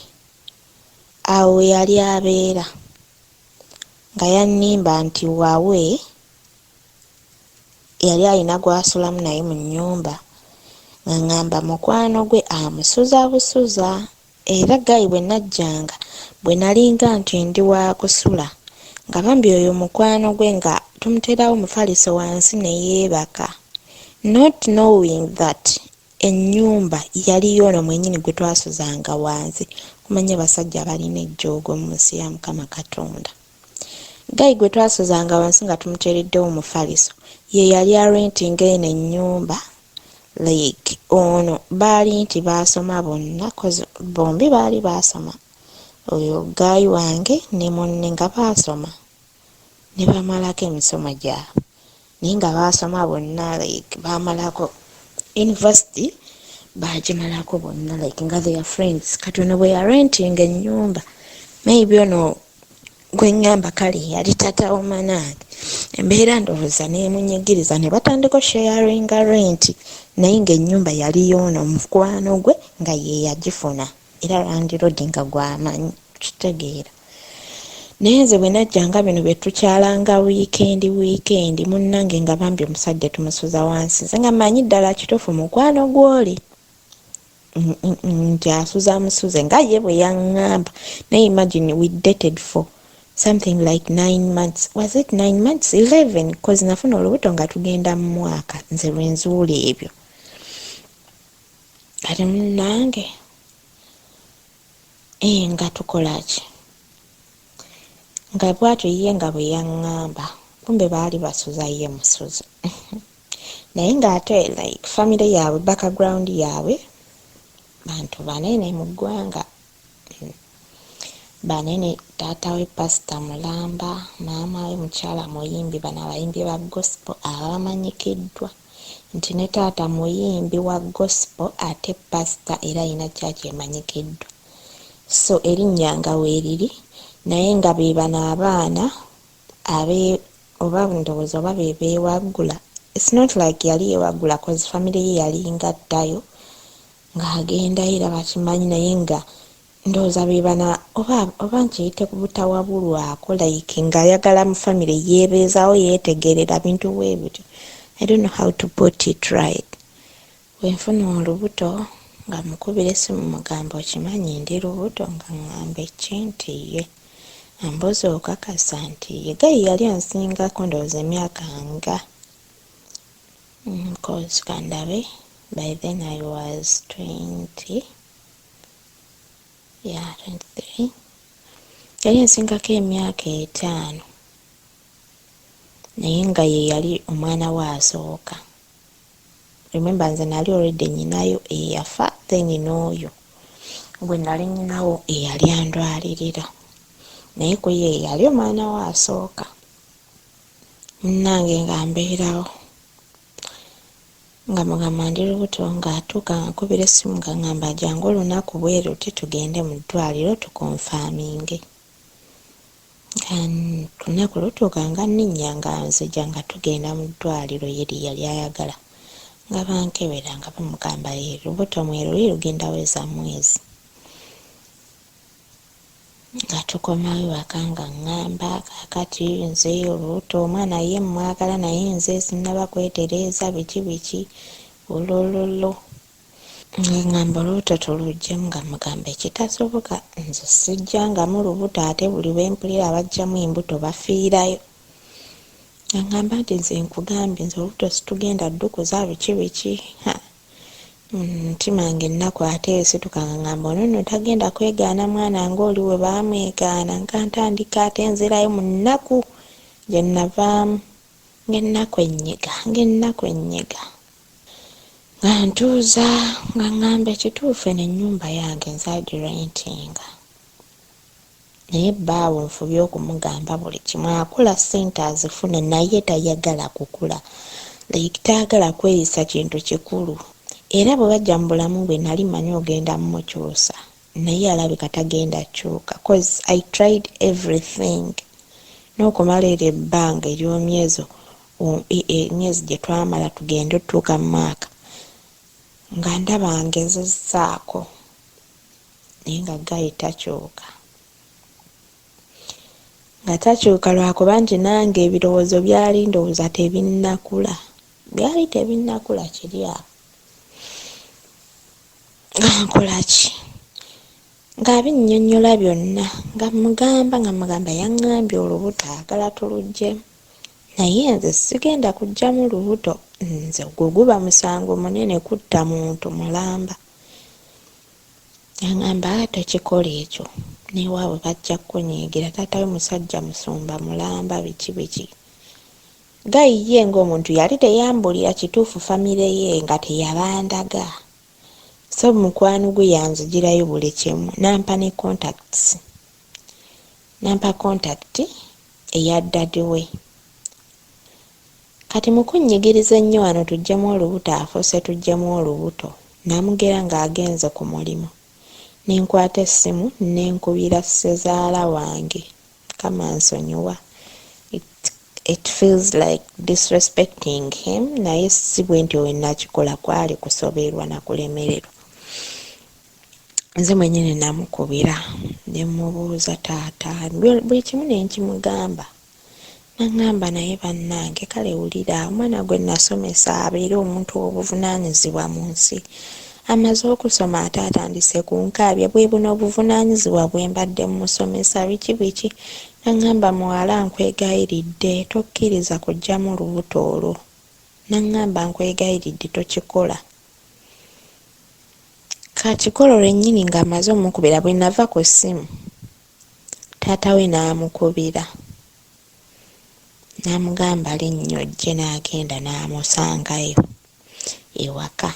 awo yali abeera nga yannimba nti wawe yali alina gwasulamu naye mu nnyumba, nga ngamba mukwano gwe amusuza busuza. Era gayi bwe najjanga bwe nalinga nti ndi wa kusula nga bambi oyo mukwano gwe nga tumuterawo mufaliso wansi ne yeebaka, not knowing that ennyumba yali yono mwennyini gwe twasuzanga wansi. Kumanya basajja balina ejjoogo mu nsi ya Mukama Katonda. Gayi gwe twasuzanga wansi nga tumuteereddewo mufaliso ye yali arentinga eno ennyumba. Like ono baali nti baasoma bonna, bombi baali baasoma, oyo gayi wange ne munne nga baasoma ne bamalako emisomo gyabwe, naye nga baasoma bonna, like baamalako university, baagimalako bonna, like nga their friends. Kati ono bwe yarentinga ennyumba, maybe ono gwe ngamba kale yali tata omanange, embeera ndowooza neemunyigiriza ne batandika sharinga rent, naye ng'ennyumba yali yoono mukwano gwe nga ye yagifuna, era landiroodi nga gwamanyi, kitegeera. Naye nze bwe najjanga bino bye tukyalanga wiikendi munnange nga bambi omusajja tumusuza wansi, nze nga manyi ddala kituufu mukwano gw'oli nti asuza musuze nga ye bwe yaŋŋamba. Naye imagine we dated for something like 9 months. Was it 9 months? 11, because nafuna olubuto nga tugenda mu mwaka nze lwenzuula ebyo. Kati munnange nga tukolaki nga bwatyo ye nga bwe yaŋŋamba, kumbe baali basuza ye musuzo. Naye ng'ate like family yaabwe, background yaabwe bantu banene mu ggwanga, banene. Taata we pasita mulamba, maama we mukyala muyimbi, bano abayimbi ba gospel abamanyikiddwa nti ne taata muyimbi wa gospel ate pasita era ayina kyaki emanyikiddwa. So erinnya nga weeriri, naye nga be bano abaana oba ndowooza oba be beewaggula. It's not like yali yeewaggula cause family ye yali nga ddayo ng'agenda era bakimanyi, naye nga ndowooza be bana oba nkiyite ku butawabulwako, like ng'ayagala mu family yeebeezaawo yeetegerera bintu bwe bityo. I don't know how to put it right. Wenfuna olubuto nga mukubira essimu mugamba okimanyi ndi lubuto, nga ngamba ekinti ye ambuza okakasa nti ye gayi yali ansingako ndowooza emyaka nga cause kandabe by then I was 23. Yali ansingako emyaka 5, naye nga ye yali omwana we asooka. Remember nze nali already nyinayo eyafa, then n'oyo gwe nali nyinawo eyali andwalirira, naye ku ye yali omwana we asooka. Munnange nga mbeerawo nga mugamba ndi lubuto, ng'atuuka nkubira essimu nga ngamba jangu olunaku bwe luti tugende mu ddwaliro tukonfaminge. Lunaku lutuuka nga nninnya nga nzija nga tugenda mu ddwaliro yeri yali ayagala nga bankebera nga bamugamba lubuto mweruli lugenda weza mwezi. nga tukomawo ewaka nga ŋŋamba kaakati nze olubuto omwana ye mwagala naye nze sinnaba kwetereeza biki olololo nga ŋŋamba olubuto tuluggyamu nga mugamba ekitasoboka nze sijjangamu lubuto ate buli lwe mpulira bajjamu embuto bafiirayo. Nga ŋŋamba nti nze nkugambye nze olubuto situgenda ddukuza biki mutima nga ennaku ate esituka nga ŋŋamba ono nno tagenda kwegaana mwana ng'oli we baamwegaana nga ntandika ate nzirayo mu nnaku gye nnavaamu ng'ennaku ennyega nga ntuuza nga ŋŋamba ekituufu eno ennyumba yange nzagirentinga naye bbaawo nfubye okumugamba buli kimu akula ssente azifune naye tayagala kukula taagala kweyisa kintu kikulu era bwe bajja mu bulamu bwe nali manyi ogenda mumukyusa naye alabika tagenda kyuka cause I tried everything n'okumala era ebbanga emyezi gye twamala tugenda otuuka mu mwaka nga ndaba ngezezzaako naye nga gayi takyuka nga takyuka lwakuba nti nange ebirowoozo byali ndowooza tebinnakula kiri awo nga nkola ki nga abinnyonnyola byonna nga mugamba yaŋŋambye olubuto agala tuluggye naye nze sigenda kuggyamu lubuto nze gwe guba musango munene kutta muntu mulamba. Yaŋŋamba tekikola ekyo newaabwe bajja kunyiigira taata we musajja musumba mulamba biki gayiye ng'omuntu yali teyambulira kituufu famire ye nga teyabandaga so mukwano gwe yanzigirayo buli kimu nampa ne contact eya ddadi we kati mukunnyigiriza ennyo wano tuggyemu olubuto afuuse tuggyemu olubuto namugera ng'agenze ku mulimu nenkwata essimu nenkubira ssezaala wange kama nsonyiwa it feels like disrespecting him naye si bwe nti wenakikola kwali kusoberwa na kulemererwa nze mwenyini namukubira nemubuuza taata buli kimu nenkimugamba naŋŋamba naye bannange kale wulira omwana gwe nasomesa abeere omuntu w'obuvunaanyizibwa mu nsi amaze okusoma ate atandise kunkaabya bwe buno obuvunaanyizibwa bwe mbadde mumusomesa biki naŋŋamba muwala nkwegayiridde tokkiriza kuggyamu lubuto olwo naŋŋamba nkwegayiridde tokikola kakikola lwennyini ng'amaze omukubira bwe nava ku ssimu taata we n'amukubira n'amugamba linnyojje n'agenda n'amusangayo ewaka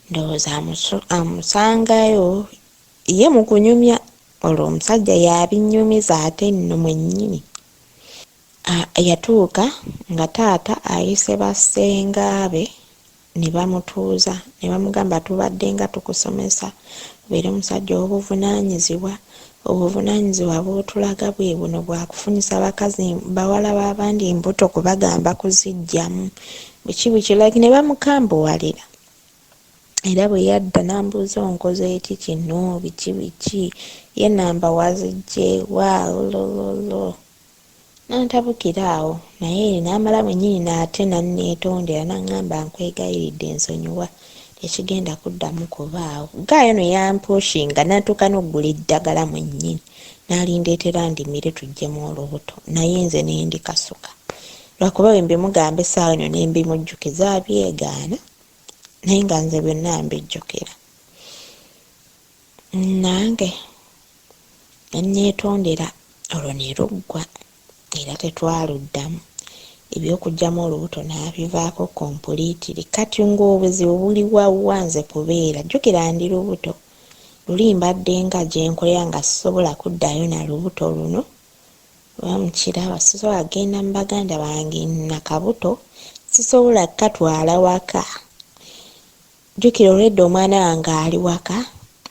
ndowooza amusangayo ye mu kunyumya olwo omusajja yabinnyumiza ate nno mwennyini yatuuka nga taata ayise bassengaabe ne bamutuuza ne bamugamba tubadde nga tukusomesa obeere omusajja w'obuvunaanyizibwa bw'otulaga bwe buno bwakufunyisa bakazi bawala b'abandi embuto kubagamba kuziggyamu biki ne bamukambuwalira era bwe yadda n'ambuuza onkoze eki kino biki ye namba wazigyewa olololo n'antabukira awo naye n'amala mwennyini n'ate nanneetondera n'aŋŋamba nkwegayiridde ensonyiwa tekigenda kuddamu kubaawo gaayo no yampushinga n'atuuka n'oggula eddagala mwennyini n'alindeetera ndimire tuggyemu olubuto naye nze ne ndikasuka lwakuba we mbimugamba essaawa eno ne mbimujjukiza abyegaana naye nga nze byonna mbijjukira nange neetondera olwo ne luggwa era tetwaluddamu ebyokuggyamu olubuto n'abivaako kompuliitiri kati ng'obuzibu buli wawa nze kubeera jjukira ndi lubuto luli mbadde nga gye nkolera nga sisobola kuddayo na lubuto luno bamukiraba sisobola genda mu baganda bange nakabuto sisobola katwala waka jjukira olwedde omwana wange ali waka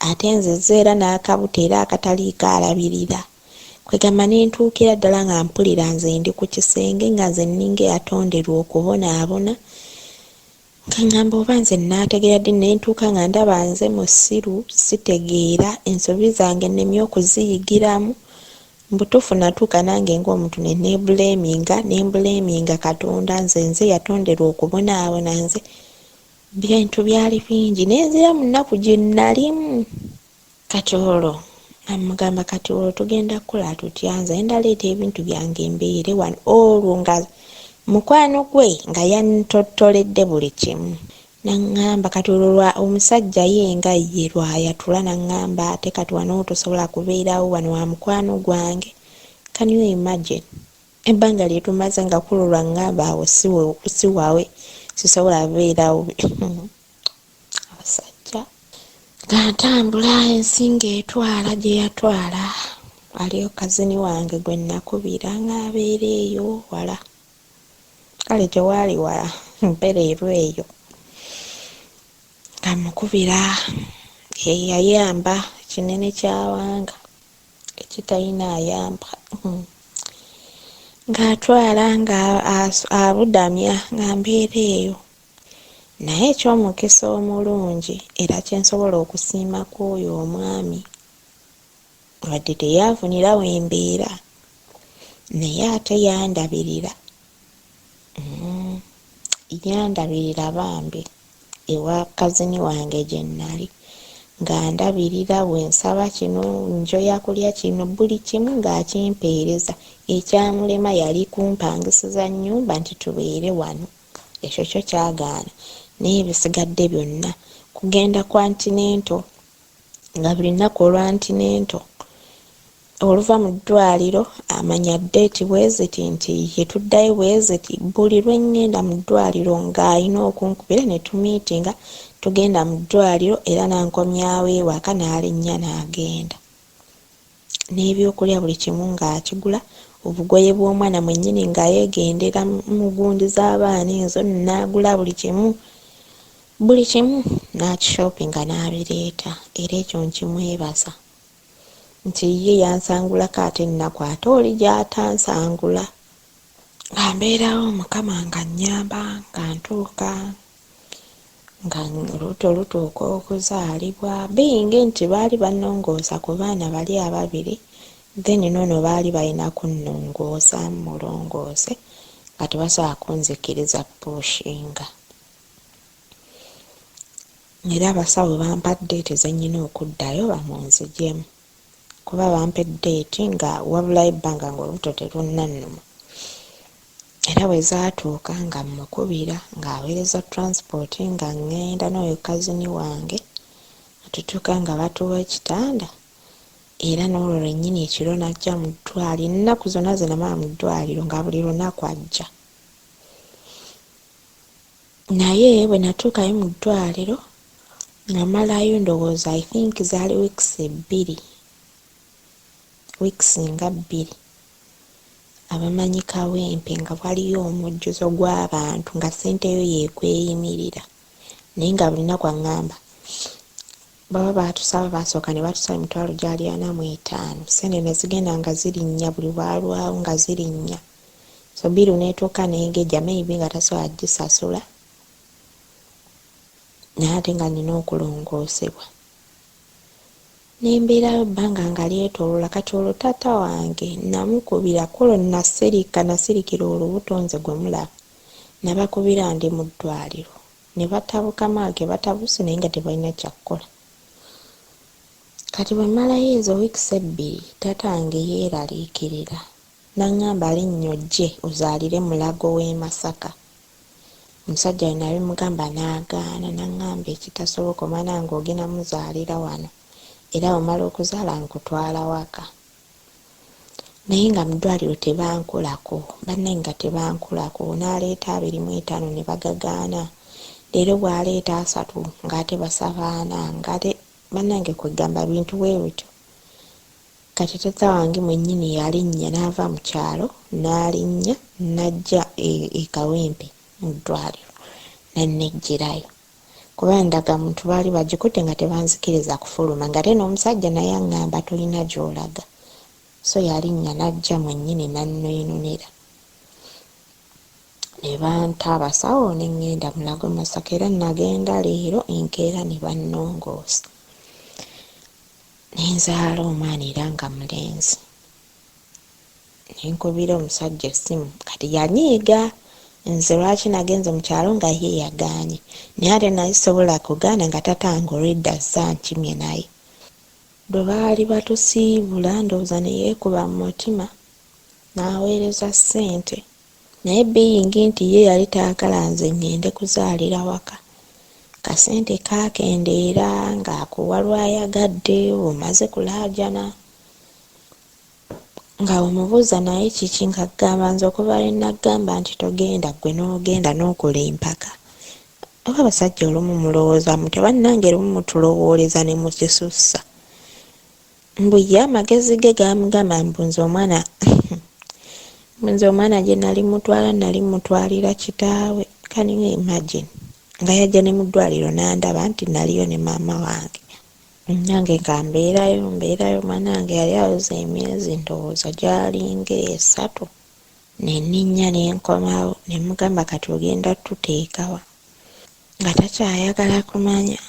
ate nze era n'akabuto era akataliiko alabirira kwegamba nentuukira ddala nga mpulira nze ndi ku kisenge nga nze nninga eyatonderwa okubonaabona Kangamba oba nze naategeera ddi ne ntuuka nga ndaba nze musiru sitegeera ensobi zange nnemye okuziyigiramu. Mbutuufu natuuka nange ng'omuntu ne neebuleeminga Katonda nze yatonderwa okubonaabona nze. Bintu byali bingi nenzira mu nnaku gye nnalimu. Kati olwo amugamba kati olwo tugenda kukola tutya, nze ndaleeta ebintu byange mbeere wano. Olwo nga mukwano gwe nga yantottoledde buli kimu. Naŋŋamba kati olwo omusajja ye nga ye lwayatula naŋŋamba ate kati wano tosobola kubeerawo, wano wa mukwano gwange. Can you imagine? Ebbanga lye tumaze nga kululwa ŋŋamba awo si wawe sisobola beerawo. Abasajja nga ntambula ensi ng'etwala gye yatwala. Aliyo kazini wange gwe nakubira ng'abeera eyo wala. Kale tewaali wala mpereerwa eyo. Nga mukubira yayamba kinene kyawanga ekitalina ayamba. Ng'atwala nga abudamya nga mbeera eyo. Naye eky'omukisa omulungi era kyensobola okusiimako oyo omwami wadde teyaafunira wembeera naye ate yandabirira. Yandabirira bambi ewa kazini wange gye nnali nga ndabirira bwensaba kino njoya kulya kino buli kimu ng'akimpeereza. Ekyamulema yali kumpangisiza nnyumba nti tubeere wano, ekyo kyo kyagaana. Naye ebisigadde byonna kugenda ku Continental nga buli nnaku olwa Continental oluva mu ddwaliro amanya ddeeti bweziti nti yetuddayo bweziti buli lwe ngenda mu ddwaliro ng'alina okunkubira ne tumiitinga tugenda mu ddwaliro era nankomyawo ewaka n'alinnya n'agenda. N'ebyokulya buli kimu ng'akigula, obugoye bw'omwana mwennyini nga yeegendera mu gundi z'abaana ezo n'agula buli kimu n'akishopinga n'abireeta. Era ekyo nkimwebaza nti ye yansangulako ate nnaku ate oli gy'atansangula. Nga mbeerawo Mukama nga nnyamba nga ntuuka nga olubuto lutuuka okuzaalibwa. Biyinge nti baali bannongoosa ku baana bali ababiri, then noono baali balina kunnongoosa mulongoose nga tebasobola kunzikiriza pushinga. Era abasawo bampa ddeeti ze nnyina okuddayo bamunziggyemu kuba bampa eddeeti nga wabulayo ebbanga ng'olubuto terunnannuma. Era bwe zaatuuka nga mmukubira ng'aweereza transport nga ŋŋenda n'oyo kazini wange atutuuka nga batuwa ekitanda. Era n'olwo lwennyini ekiro najja mu ddwaliro. Ennaku zonna ze namala mu ddwaliro nga buli lunaku ajja. Naye bwe natuukayo mu ddwaliro namalayo ndowooza I think zaali weeks nga 2. Abamanyi Kawempe nga waliyo omujjuzo gw'abantu nga ssenteyo yeekweyimirira. Naye nga buli naku aŋŋamba baba baatusaba basooka ne batusaba emitwalo gyali 45. Ssente ne zigenda nga zirinnya buli bwalwawo nga zirinnya. So biru neetuuka neegejja maybe nga tasobola gisasula. Naye ate nga nina okulongoosebwa. Nembeerayo ebbanga nga lyetoolola. Kati olwo taata wange namukubira kulo nasirikira olubuto nze gwe mulaba. Nabakubira ndi mu ddwaliro. Ne batabuka maake batabuse naye nga tebalina kyakukola. Kati bwe mmalayo ezo weeks 2 taata wange yeeraliikirira. Naŋŋamba linnyojje ozaalire Mulago w'e Masaka. Omusajja we nabimugamba n'agaana. Naŋŋamba ekitasoboka omwana wange ogenda muzaalira wano. Era omala okuzaala nkutwala waka. Naye nga mu ddwaliro tebankulako. Bannange nga tebankulako. N'aleeta 25 ne bagagaana. Leero bw'aleeta 3 ng'ate basaba 4 ng'ate bannange kwegamba bintu bwe bityo. Kati taata wange mwennyini yalinnya n'ava mu kyalo n'alinnya n'ajja e Kawempe mu ddwaliro n'annejjerayo. Kuba ndaga muntu baali bagikutte nga tebanzikiriza kufuluma nga ate n'omusajja naye aŋŋamba tolina gy'olaga. So yalinnya n'ajja mwennyini n'anneenonera. ne banta abasawo ne ngenda Mulago Masaka era nagenda leero enkeera ne bannongoosa ne nzaala omwana era nga mulenzi. Ne nkubira omusajja essimu kati yanyiiga nze lwaki nagenze mu kyalo nga ye yagaanye naye ate nayisobola kugaana nga tatange olwedda azza nkimye naye. Bwe baali batusiibula ndowooza ne yeekuba mu mutima n'aweereza ssente naye biyingi nti ye yali taagala nze ngende kuzaalira waka. Kasente kaakendeera ng'akuwa lwayagadde omaze kulaajana nga omubuuza naye kiki nga ggamba nze okuva lwe naggamba nti togenda ggwe n'ogenda n'okola empaka. Oba abasajja olumu mulowooza mutyo bannange lumu mutulowooleza ne mukisussa. Mbu ye amagezi ge gaamugamba mbunze omwana mbunze omwana gye nali mutwalira kitaawe. Can you imagine? Nga yajja ne mu ddwaliro n'andaba nti naliyo ne maama wange. Nange nga mbeerayo mwanange yali awuza emyezi ndowooza gyalinga 3 ne nninnya ne nkomawo ne mugamba kati ogenda tuteekawa nga takyayagala kumanya.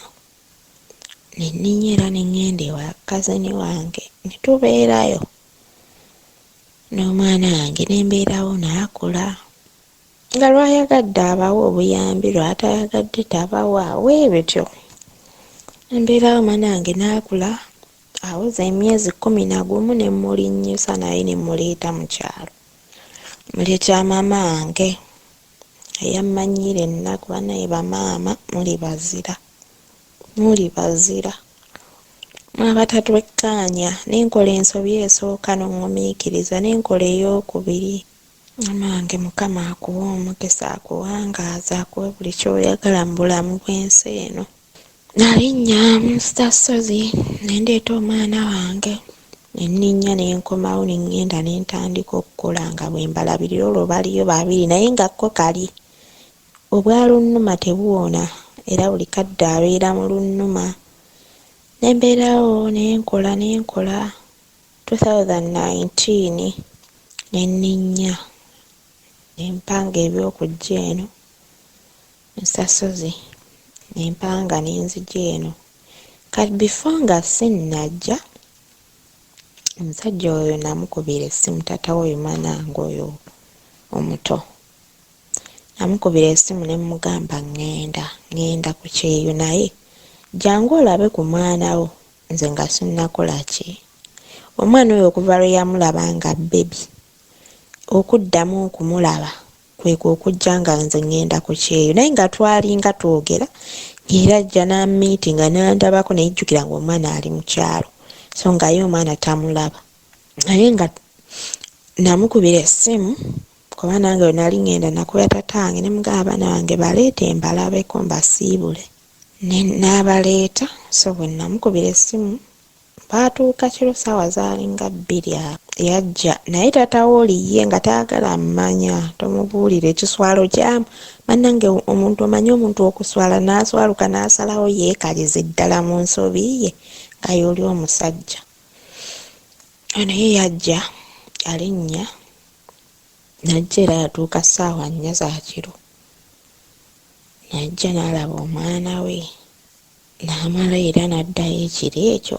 Ne nninnya era ne ngenda ewa kazini wange ne tubeerayo n'omwana wange ne mbeerawo n'akula nga lwayagadde abawo obuyambi lwatayagadde tabawaawo ebityo. Embeerawo omwana wange n'akula awuza emyezi 11 ne mulinnyisa naye ne muleeta mu kyalo. Muleeta maama wange eyammanyira ennaku banaye bamaama muli bazira mwaba tatwekkaanya. Nenkola ensobi esooka n'oŋŋumiikiriza nenkola ey'okubiri. Maama wange Mukama akuwa omukisa akuwangaaza akuwe buli kyoyagala mu bulamu bw'ensi eno. Nalinnya Mr. Sozi ne ndeeta omwana wange ne nninnya ne nkomawo ne ngenda ne ntandika okukola nga bwe mbalabirira olwo baliyo babiri naye nga kko kali. Obwalunnuma tebuwona era buli kadde abeera mu lunnuma. Ne mbeerawo ne nkola 2019 ne nninnya ne mpanga eby'okujja eno Mr. Sozi ne mpanga n'enzija eno. Kati before nga sinnajja omusajja oyo namukubira essimu taata w'oyo mwanange oyo omuto. Namukubira essimu ne mugamba ngenda ku kyeyo naye jangu olabe ku mwana wo nze nga sinnakola ki. Omwana oyo okuva lwe yamulaba nga bebi okuddamu okumulaba kweka okujja nga nze ngenda ku kyeyo naye nga twalinga twogera era ajja n'amiitinga n'andabako nayijjukira ng'omwana ali mu kyalo so nga ye omwana tamulaba. Naye nga namukubira essimu kuba nange we nali ngenda nakuba tatange ne mugamba abaana bange baleete mbalabeko mbasiibule. N'abaleeta so bwe namukubira essimu baatuuka kiro ssaawa zaalinga 2 yajja naye taata wooli ye nga taagala mmanya tomubuulira ekiswalo kyamu. Bannange omuntu omanyi omuntu okuswala n'aswaluka n'asalawo yeekalize ddala mu nsobi ye nga y'oli omusajja. Naye yajja alinnya najja era yatuuka ssaawa 4 za kiro. Najja n'alaba omwana we n'amala era n'addayo ekiro ekyo.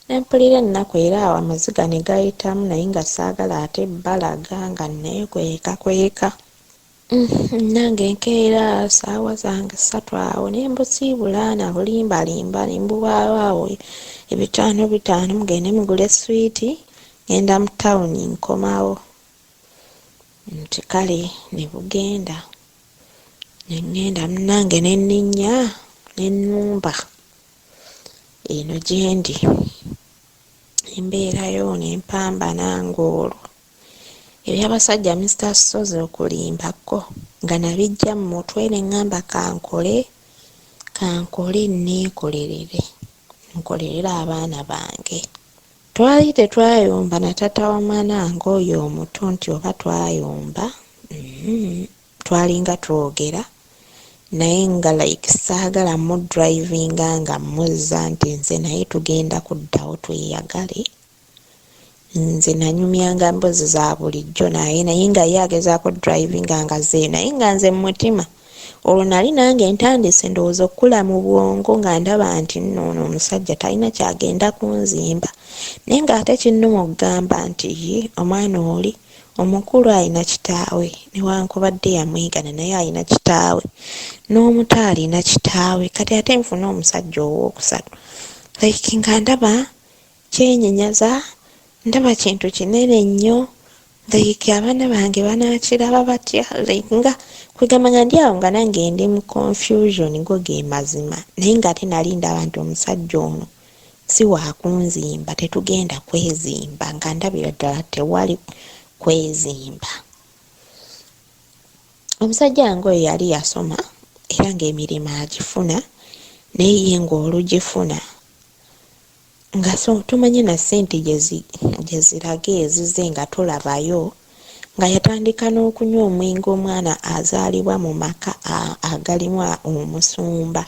Nempulira ennaku era awo amaziga ne gayitamu naye nga saagala ate balaga nga neekweka. Nange enkeera ssaawa zange 3 awo ne mbusiibula na bulimbalimba ne mbubaawo awo 5 mugende mugule swiiti ngenda mu tawuni nkomawo. Nti kale ne bugenda ne ngenda munnange ne nninnya ne nnumba eno gye ndi. Embeerayo ne mpamba nange olwo ebyabasajja Mr. Sozi okulimbako nga nabijja mu mutwe ne ŋŋamba kankole nkolerere abaana bange. Twali tetwayomba na taata wa mwana wange oyo omuto nti oba twayomba twalinga twogera naye nga like saagala mu drivinga nga muzza nti nze naye tugenda kuddawo tweyagale. nze nanyumyanga mbozi za bulijjo naye nga ye agezaako drivinga nga ze naye nga nze mutima olwo nali nange ntandise ndowooza okukula mu bwongo nga ndaba nti nno omusajja talina kyagenda kunzimba naye ng'ate kinnuma okugamba nti omwana oli omukulu alina kitaawe newankubadde yamwigana naye alina kitaawe n'omuto alina kitaawe kati ate nfuna omusajja owookusatu like nga ndaba kyenyenyaza ndaba kintu kinene nnyo like abaana bange banaakiraba batya like nga kwegamba nga ndi awo nga nange ndi mu confusion go ge mazima naye ng'ate nali ndaba nti omusajja ono si waakunzimba tetugenda kwezimba nga ndabira ddala tewali kwezimba. Omusajja wange oyo yali yasoma era ng'emirimu agifuna naye ye ng'olugifuna nga tumanye na ssente gye ziraga ezize nga tolabayo nga yatandika n'okunywa omwenge omwana azaalibwa mu maka agalimu omusumba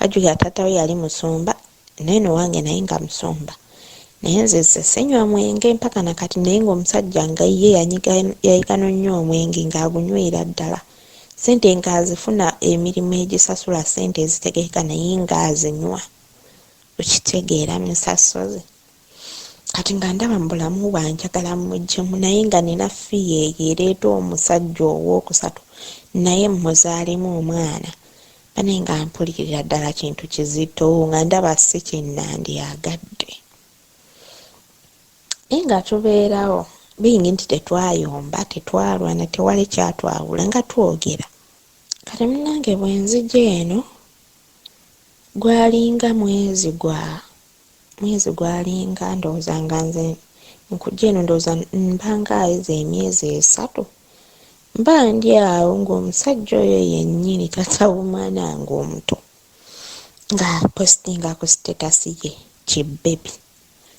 ajjukira taata we yali musumba naye nowange naye nga musumba naye nze senywa mwenge mpaka nakati naye ng'omusajja nga ye yayiga n'onywa omwenge ng'agunywera ddala ssente ng'azifuna emirimu egisasula ssente ezitegeka naye ng'azinywa okitegeera musasozi kati nga ndaba mu bulamu bwanjagala mujjemu naye nga nina fiye ereeta omusajja owookusatu naye muzaalimu omwana bane nga mpulirira ddala kintu kizito nga ndaba si kinnandyagadde naye nga tubeerawo bingi nti tetwayomba tetwalwana tewali kyatwawula nga twogera kati munnange bwenzija eno gwalinga mwezi gwalinga ndowooza nga nze nkujja eno ndowooza mbanga ayeza emyezi 3 mba ndi awo ng'omusajja oyo yennyini tata w'omwana nga omuto nga postinga ku sitetasi ye kibebi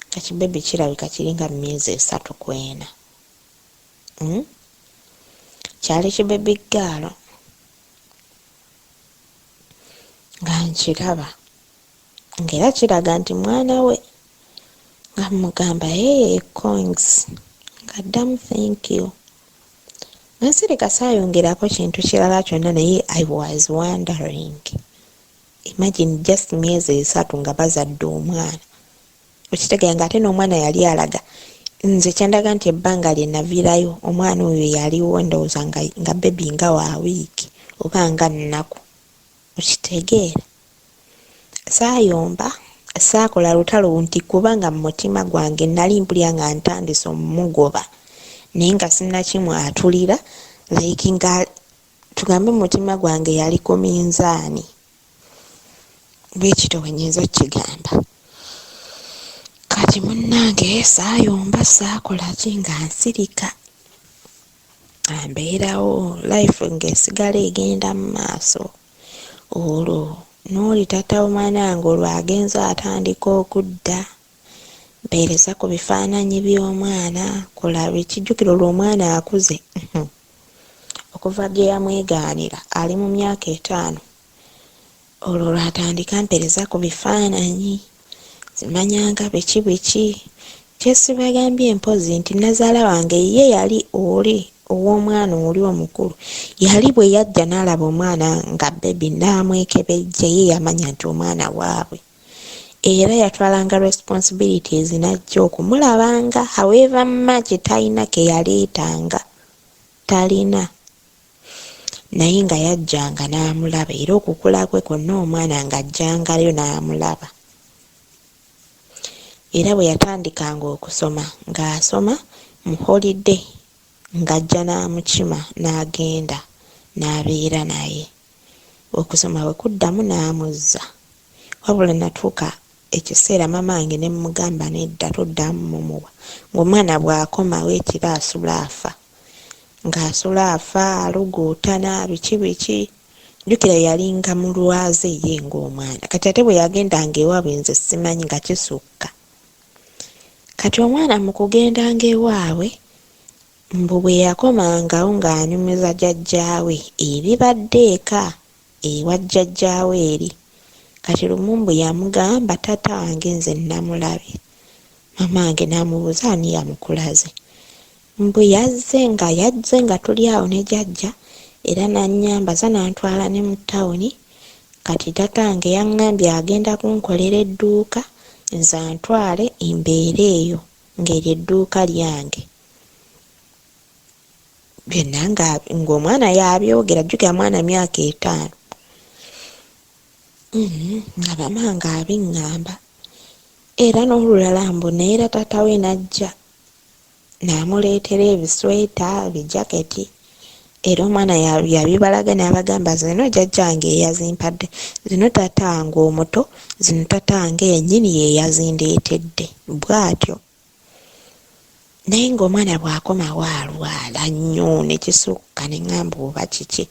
nga kibebi kirabika kiringa mu myezi 3 kwena kyali kibebi gaalo nga nkiraba ng'era kiraga nti mwana we nga mugamba Kongs nga ddamu thank you nasirika saayongerako kintu kirala kyonna naye I was wondering imagine just myezi 3 nga bazadde omwana okitegeera nga ate n'omwana yali alaga nze kyandaga nti ebbanga lye naviirayo omwana oyo yaliwo ndowooza nga bebi nga wa wiiki oba nga nnaku okitegeera saayomba saakola lutalo nti kubanga mu mutima gwange nali mpulira nga ntandise omumugoba naye nga sinnakimu atulira like nga tugambe mu mutima gwange yali ku minzaani bwekito wenyinza okigamba kati munnange saayomba saakola ki nga nsirika ambeerawo life ng'esigala egenda mu maaso olwo n'oli tata omwana wange olwo agenza atandika okudda mpeereza ku bifaananyi by'omwana kulaba ekijjukiro olw'omwana akuze okuva gye yamwegaanira ali mu myaka 5 olwo lwatandika mpeereza ku bifaananyi zimanyanga biki kyesibagambye empozi nti nazaala wange ye yali oli ow'omwana oli omukulu yali bwe yajja n'alaba omwana nga bebi n'amwekebejja ye yamanya nti omwana waabwe era yatwalanga responsibilities najja okumulabanga however much talina ke yaleetanga talina naye nga yajjanga n'amulaba era okukula kwe kwonna omwana nga ajjangayo n'amulaba era bwe yatandikanga okusoma ng'asoma mu holiday ng'ajja n'amukima n'agenda n'abeera naye okusoma bwe kuddamu n'amuzza wabula natuuka ekiseera mama wange ne mugamba nedda toddamu mumuwa ng'omwana bw'akomawo ekiro asula afa ng'asula afa aluguutana biki jjukira yalinga mu lwaze ye ng'omwana kati ate bwe yagendanga ewaabwe nze simanyi nga kisukka kati omwana mu kugendanga ewaabwe mbu bwe yakomangawo ng'anyumiza jjajjaawe ebibadde eka ewa jjajjaawe eri kati lumumbu yamugamba taata wange nze namulabye mamange n'amubuuza ani yamukulaze. Mbu yazze nga tuli awo ne jjajja era n'annyambaza n'antwala ne mu ttawuni. Kati tatange yaŋŋambye agenda kunkolera edduuka nze antwale embeera eyo ng'eryo edduuka lyange. Byonna ng'omwana yabyogera, jjukira mwana myaka 5. Nga mama nga abiŋŋamba. Era n'olulala mbu neera tata we n'ajja n'amuleetera ebisweta, ebijaketi. Era omwana yabibalaga n'abagamba zino jjajjange eyazimpadde, zino tatange omuto, zino tatange yennyini ye yazindeetedde. Bw'atyo. Naye ng'omwana bw'akomawo alwala nnyo ne kisukka ne ŋŋamba oba kiki.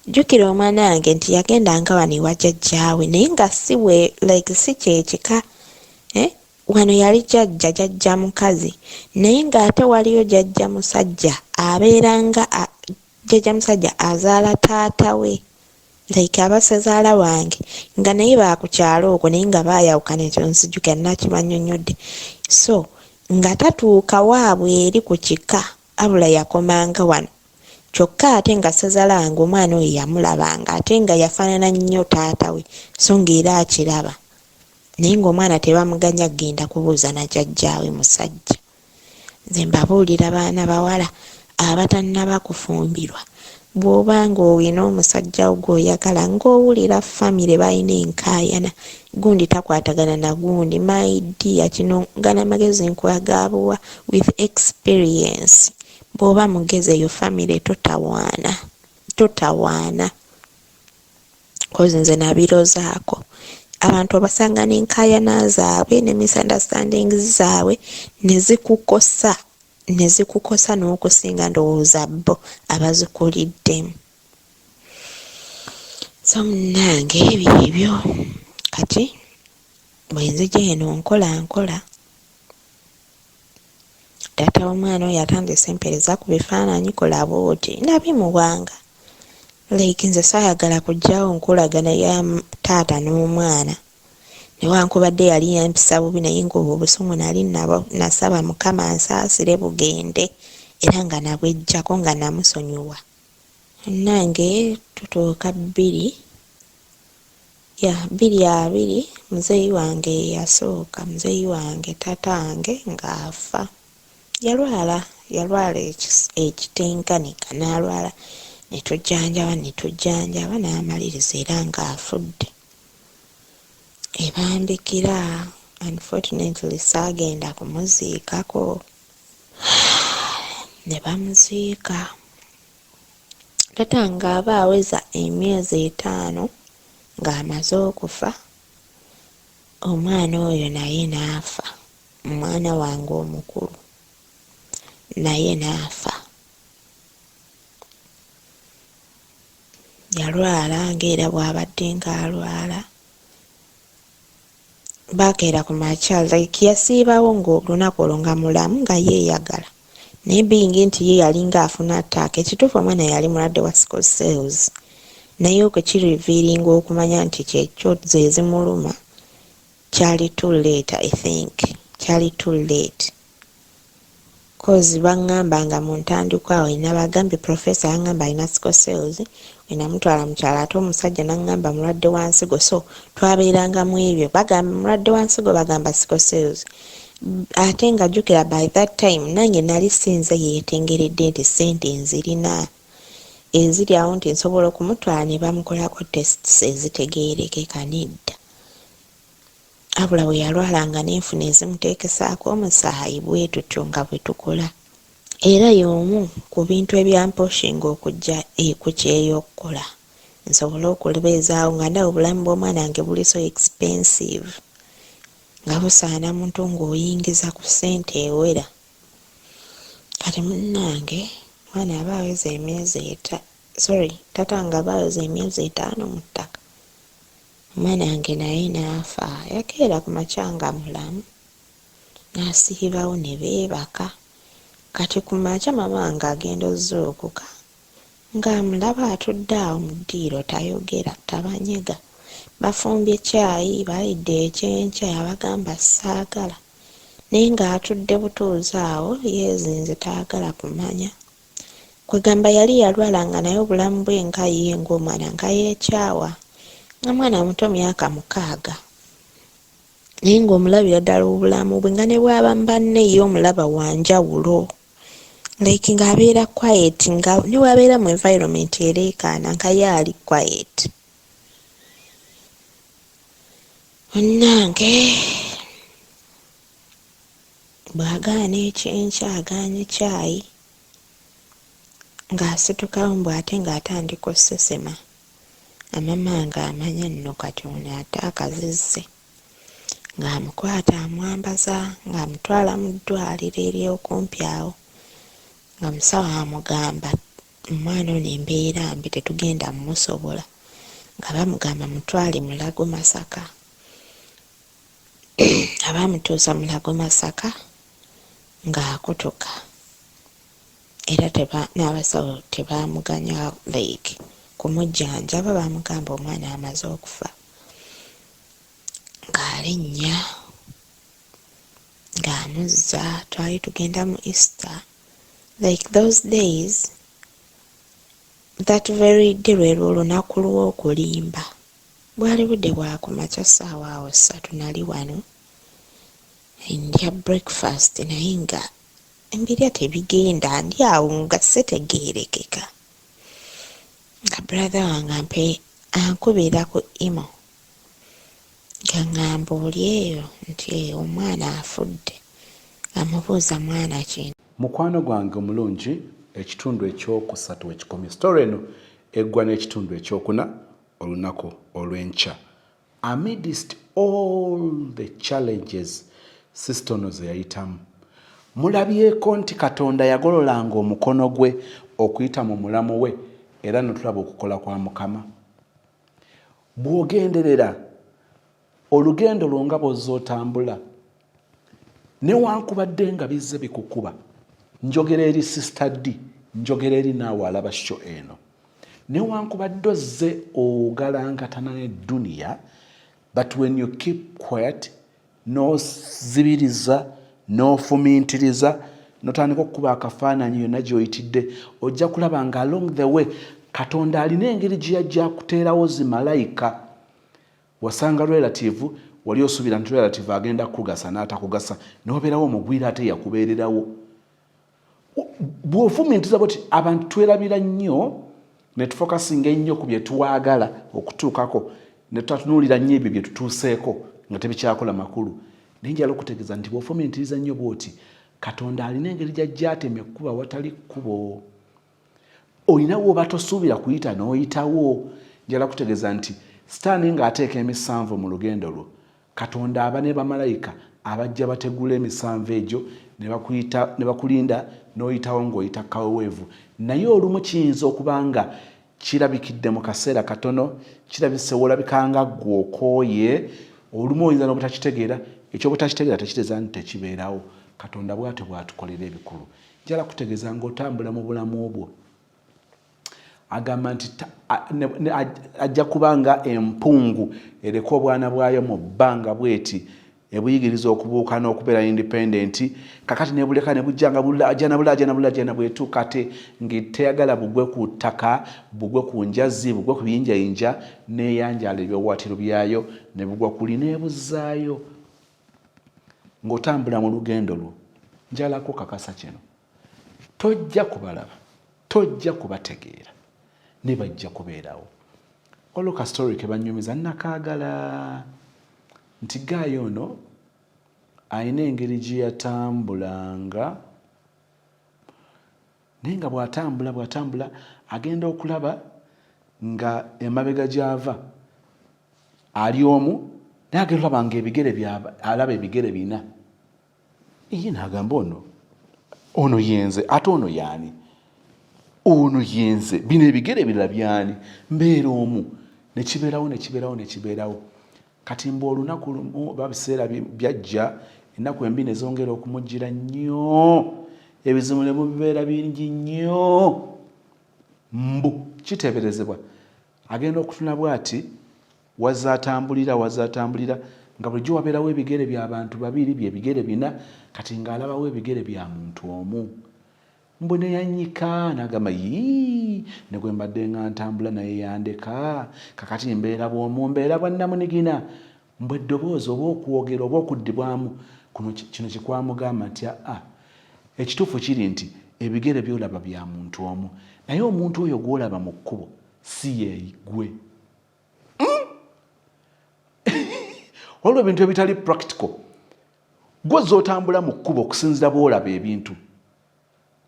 Jjukira omwana wange nti yagendanga wano ewa jjajjaawe naye nga si kyekika. Wano yali jjajja mukazi naye ng'ate waliyo jjajja musajja abeeranga jjajja musajja azaala taata we, abasazaala wange nga naye baakukyalo okwo naye nga baayawukana, ekyo nsijjukira nakimanyonyodde. So nga tatuuka waabwe eri ku kika abula yakomanga wano. Kyokka ate nga ssazaala wange omwana oyo yamulabanga ate nga yafaanana nnyo taata we, so ng'era akiraba. Naye ng'omwana tebamuganya kugenda kubuuza na jjajjaawe musajja. Nze mbabuulira baana bawala abatannaba kufumbirwa, bw'oba ng'owina omusajja wo gw'oyagala ng'owulira famire balina enkaayana, gundi takwatagana na gundi, my dear, kino gana magezi nkwagaabuwa with experience. Bw'oba mugezi eyo famire totawaana. Kozi nze nabirozaako. Abantu abasanga n'enkaayana zaabwe ne misunderstandings zaabwe ne zikukosa n'okusinga ndowooza bo abazikuliddemu. So munnange ebyo kati bwe nzija eno nkola taata w'omwana oyo atandise empereza ku bifaananyi kola bw'oti nabimuwanga. Nze saayagala kujjawo nkolagana ya taata n'omwana newankubadde yali yampisa bubi naye ng'obwo obusungu nali nabo. Nasaba Mukama ansaasire bugende era nga nabwejjako nga namusonyiwa. Nange tutuuka 2:20 muzeeyi wange yasooka, muzeeyi wange tatange ng'afa. Yalwala ekitenkanika n'alwala netujjanjaba n'amaliriza era ng'afudde. Ebambikira unfortunately saagenda kumuziikako. Ne bamuziika. Tatange aba aweza emyezi 5 ng'amaze okufa. Omwana oyo naye n'afa, omwana wange omukulu naye n'afa. Yalwala ng'era bw'abadde ng'alwala. Baakeera ku makya yasiibawo ng'olunaku olwo nga mulamu nga yeeyagala. Naye bingi nti ye yali ng'afuna attack. Ekituufu omwana yali mulwadde wa sickle cells. Naye okukiriviiringa okumanya nti kyekyo ze zimuluma kyali too late, I think. Kyali too late. Kozi baŋŋamba nga mu ntandikwa awo nabagambye professor yaŋŋamba alina sickle cells. Wenamutwala mukyala ate omusajja n'aŋŋamba mulwadde wa nsigo. So twabeeranga mu ebyo. Bagamba mulwadde wa nsigo bagamba sickle cells. Ate nga jjukira by that time nange nali sinze yeetengeredde nti ssente nzirina eziri awo nti nsobola okumutwala ne bamukolako tests ezitegeerekeka nedda. Abula bwe yalwalanga n'enfuna ezimuteekesaako omusaayi bwe tutyo nga bwe tukola. Era y'omu ku bintu ebyamposhinga okujja ku kyey'okukola nsobole okubeezaawo nga ndawo obulamu bw'omwana wange buli so expensive nga busaana muntu ng'oyingiza ku ssente ewera. Kati munnange mwana aba aweza emyezi tatange aba aweza emyezi 5 mu ttaka. Omwana wange naye n'afa. Yakeera ku makya nga mulamu n'asiibawo ne beebaka. Kati ku makya mama wange agenda ozzookuka ng'amulaba atudde awo mu ddiiro tayogera tabanyega. Bafumbye caayi, balidde ekyenkya, abagamba saagala. naye ng'atudde butuuzi awo yeezinze taagala kumanya. Kwegamba yali yalwala nga naye obulamu bwe nga ye ng'omwana nga yeekyawa, nga mwana muto myaka 6, naye ng'omulabira ddala obulamu bwe nga ne bw'aba banne ye omulaba wanjawulo, like ng'abeera quiet, nga ne bw'abeera mu environment ereekaana nga ye ali quiet. Munnange bw'agaana ekyenkya agaanye caayi ng'asitukawo mbw ate ng'atandika osesema, amama ng'amanya nno kati ono ate akazizze, ng'amukwata amwambaza ng'amutwala mu ddwaliro ery'okumpi awo, nga musawo amugamba omwana ono embeera mbi tetugenda mumusobola, nga bamugamba mutwale Mulago Masaka. Abamutuusa Mulago Masaka ng'akutuka, era n'abasawo tebamuganya like kumujjanjaba, bamugamba omwana amaze okufa. Ng'alinnya ng'amuzza, twali tugenda mu Easter, like those days, that very day lwelwo olunaku lw'okulimba. Bwali budde bwa kumakya ssaawa awo 3 nali wano ndya breakfast, naye nga embirya tebigenda, ndi awo nga sitegeerekeka, nga brother wange ankubira ku imo nga ngamba oli eyo nti omwana afudde, amubuuza mwana ki. Mukwano gwange omulungi, ekitundu ekyokusatu ekikomye story eno eggwa n'ekitundu ekyokuna olunaku olw'enkya. Amidst all the challenges sister ono ze yayitamu, mulabyeko nti Katonda yagololanga omukono gwe okuyita mu mulamu we, era notulaba okukola kwa Mukama. Bw'ogenderera olugendo lwo nga bw'ozza otambula, newankubadde nga bizze bikukuba, njogera eri sister D, njogera eri naawe alaba show eno, newankubadde ozze ogalankatana n'edduniya, but when you keep quiet, n'ozibiriza, n'ofumintiriza, n'otandika okukuba akafaananyi yonna gy'oyitidde, ojja kulaba nga along the way Katonda alina engeri gye yajja akuteerawo zimalayika. Wasanga relative, wali osuubira nti relative agenda kugasa n'atakugasa, n'obeerawo omugwira ate yakubeererawo. Bw'ofumintiriza bw'oti abantu twerabira nnyo, ne tufokasinga ennyo ku bye tuwaagala okutuukako, ne tutatunuulira nnyo ebyo bye tutuuseeko nga tebikyakola makulu. Naye njala okutegeeza nti bw'ofumintiriza nnyo bw'oti, Katonda alina engeri gy'ajja atemya ekkuba watali kkubo. Olina w'oba tosuubira kuyita n'oyitawo. Njala kutegeeza nti sitaani ng'ateeka emisanvu mu lugendo lwo, Katonda aba ne bamalayika abajja bategula emisanvu egyo ne bakulinda n'oyitawo ng'oyita kaweweevu. Naye olumu kiyinza okuba nga kirabikidde mu kaseera katono, kirabise olabika nga ggwe okooye, olumu oyinza n'obutakitegeera, eky'obutakitegeera tekitegeeza nti tekibeerawo. Katonda bw'atyo bw'atukolera ebikulu. Njala kutegeeza ng'otambula mu bulamu obwo, agamba nti ajja kubanga empungu ereka obwana bwayo mu bbanga bweti, ebuyigiriza okubuuka n'okubeera independent, kakati nebuleka ne bujja nga bulajana bwetuuka ate ng'eteyagala bugwe ku ttaka, bugwe ku njazi, bugwe ku biyinjayinja, n'eyanjala ebiwawaatiro byayo ne bugwa kuli n'ebuzzaayo. Ng'otambula mu lugendo lwo, njala kukakasa kino, tojja kubalaba, tojja kubategeera, ne bajja kubeerawo. Waliwo ka story ke bannyumiza nakaagala nti Gaayo ono alina engeri gye yatambulanga, naye nga bw'atambula agenda okulaba nga emabega gy'ava ali omu, naye agenda olaba nga alaba ebigere bina. Ye n'agamba ono yenze, ate ono y'ani? Ono yenze, bino ebigere birala byani? Mbeera omu. Ne kibeerawo. Kati mbu olunaku lumu oba biseera byajja, ennaku embi ne zongera okumujjira nnyo, ebizibu ne bibeera bingi nnyo. Mbu kiteeberezebwa agenda okutuna bw'ati, wazza atambulira nga bulijjo wabeerawo ebigere by'abantu babiri byebigere bina kati ng'alabawo ebigere bya muntu omu mbu ne yanyika n'agamba yii ne gwe mbadde nga ntambula naye yandeka kakati mbeera bw'omu mbeera bwa nnamunigina mbu eddoboozi oba okwogera oba okuddibwamu kino kikwamugamba nti ekituufu kiri nti ebigere by'olaba bya muntu omu naye omuntu oyo gw'olaba mu kkubo si yeegwe waliwo ebintu ebitali practical gwe z'otambula mu kkubo okusinzira bw'olaba ebintu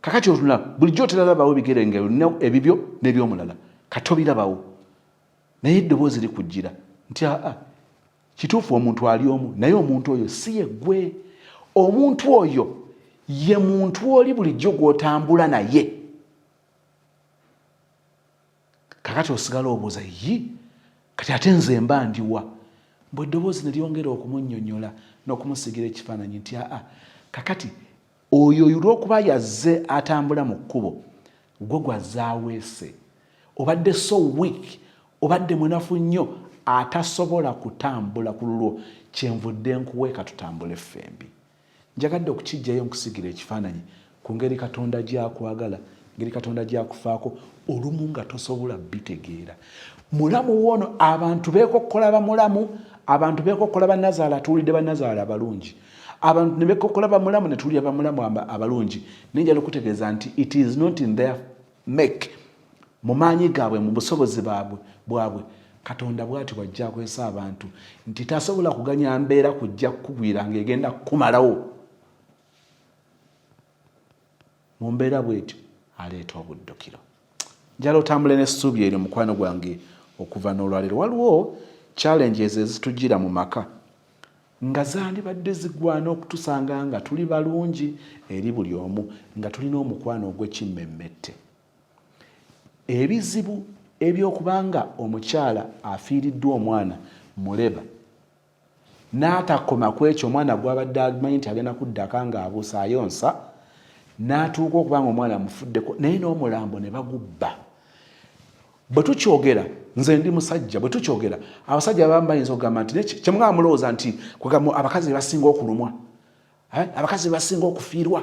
kakati otuna bulijjo teralabawo ebigere nga olina ebibyo n'ebyomulala kati obirabawo naye eddoboozi likujjira nti kituufu omuntu ali omu naye omuntu oyo si yeggwe omuntu oyo ye muntu oli bulijjo gw'otambula naye kakati osigala obuuza kati ate nze mba ndiwa mbwe eddoboozi ne lyongera okumunnyonnyola n'okumusigira ekifaananyi nti kakati oyo olw'okuba yazze atambula mu kkubo gwe gwazze aweese obadde so weak obadde munafu nnyo atasobola kutambula ku lulwo kyenvudde nkuweeka tutambule ffembi njagadde okukijjayo nkusigira ekifaananyi ku ngeri Katonda gy'akwagala ngeri Katonda gy'akufaako olumu nga tosobola bitegeera mulamu woono abantu beekokkola bamulamu abantu beekokkola bannazaala tuwulidde bannazaala abalungi abantu ne beekokkola bamulamu ne tuwulira bamulamu abalungi naye njala okutegeeza nti it is not in their make mu maanyi gaabwe mu busobozi bwabwe Katonda bw'ati bw'ajja akwesa abantu nti tasobola kuganya mbeera kujja kukugwira ng'egenda kukumalawo mu mbeera bw'etyo aleeta obuddukiro njala otambule n'essuubi eryo mukwano gwange okuva n'olwaleero waliwo challenges ezitujjira mu maka nga zandibadde zigwana okutusanga nga tuli balungi eri buli omu nga tulina omukwano ogw'ekimmemmette ebizibu ebyokubanga omukyala afiiriddwa omwana muleba n'atakoma ku ekyo omwana gw'abadde amanyi nti agenda kuddaka ng'abuusa ayonsa n'atuuka okubanga omwana amufuddeko naye n'omulambo ne bagubba bwe tukyogera nze ndi musajja bwe tukyogera abasajja abamu bayinza okugamba nti kyemugamba mulowooza nti kwegamba abakazi basinga okulumwa abakazi basinga okufiirwa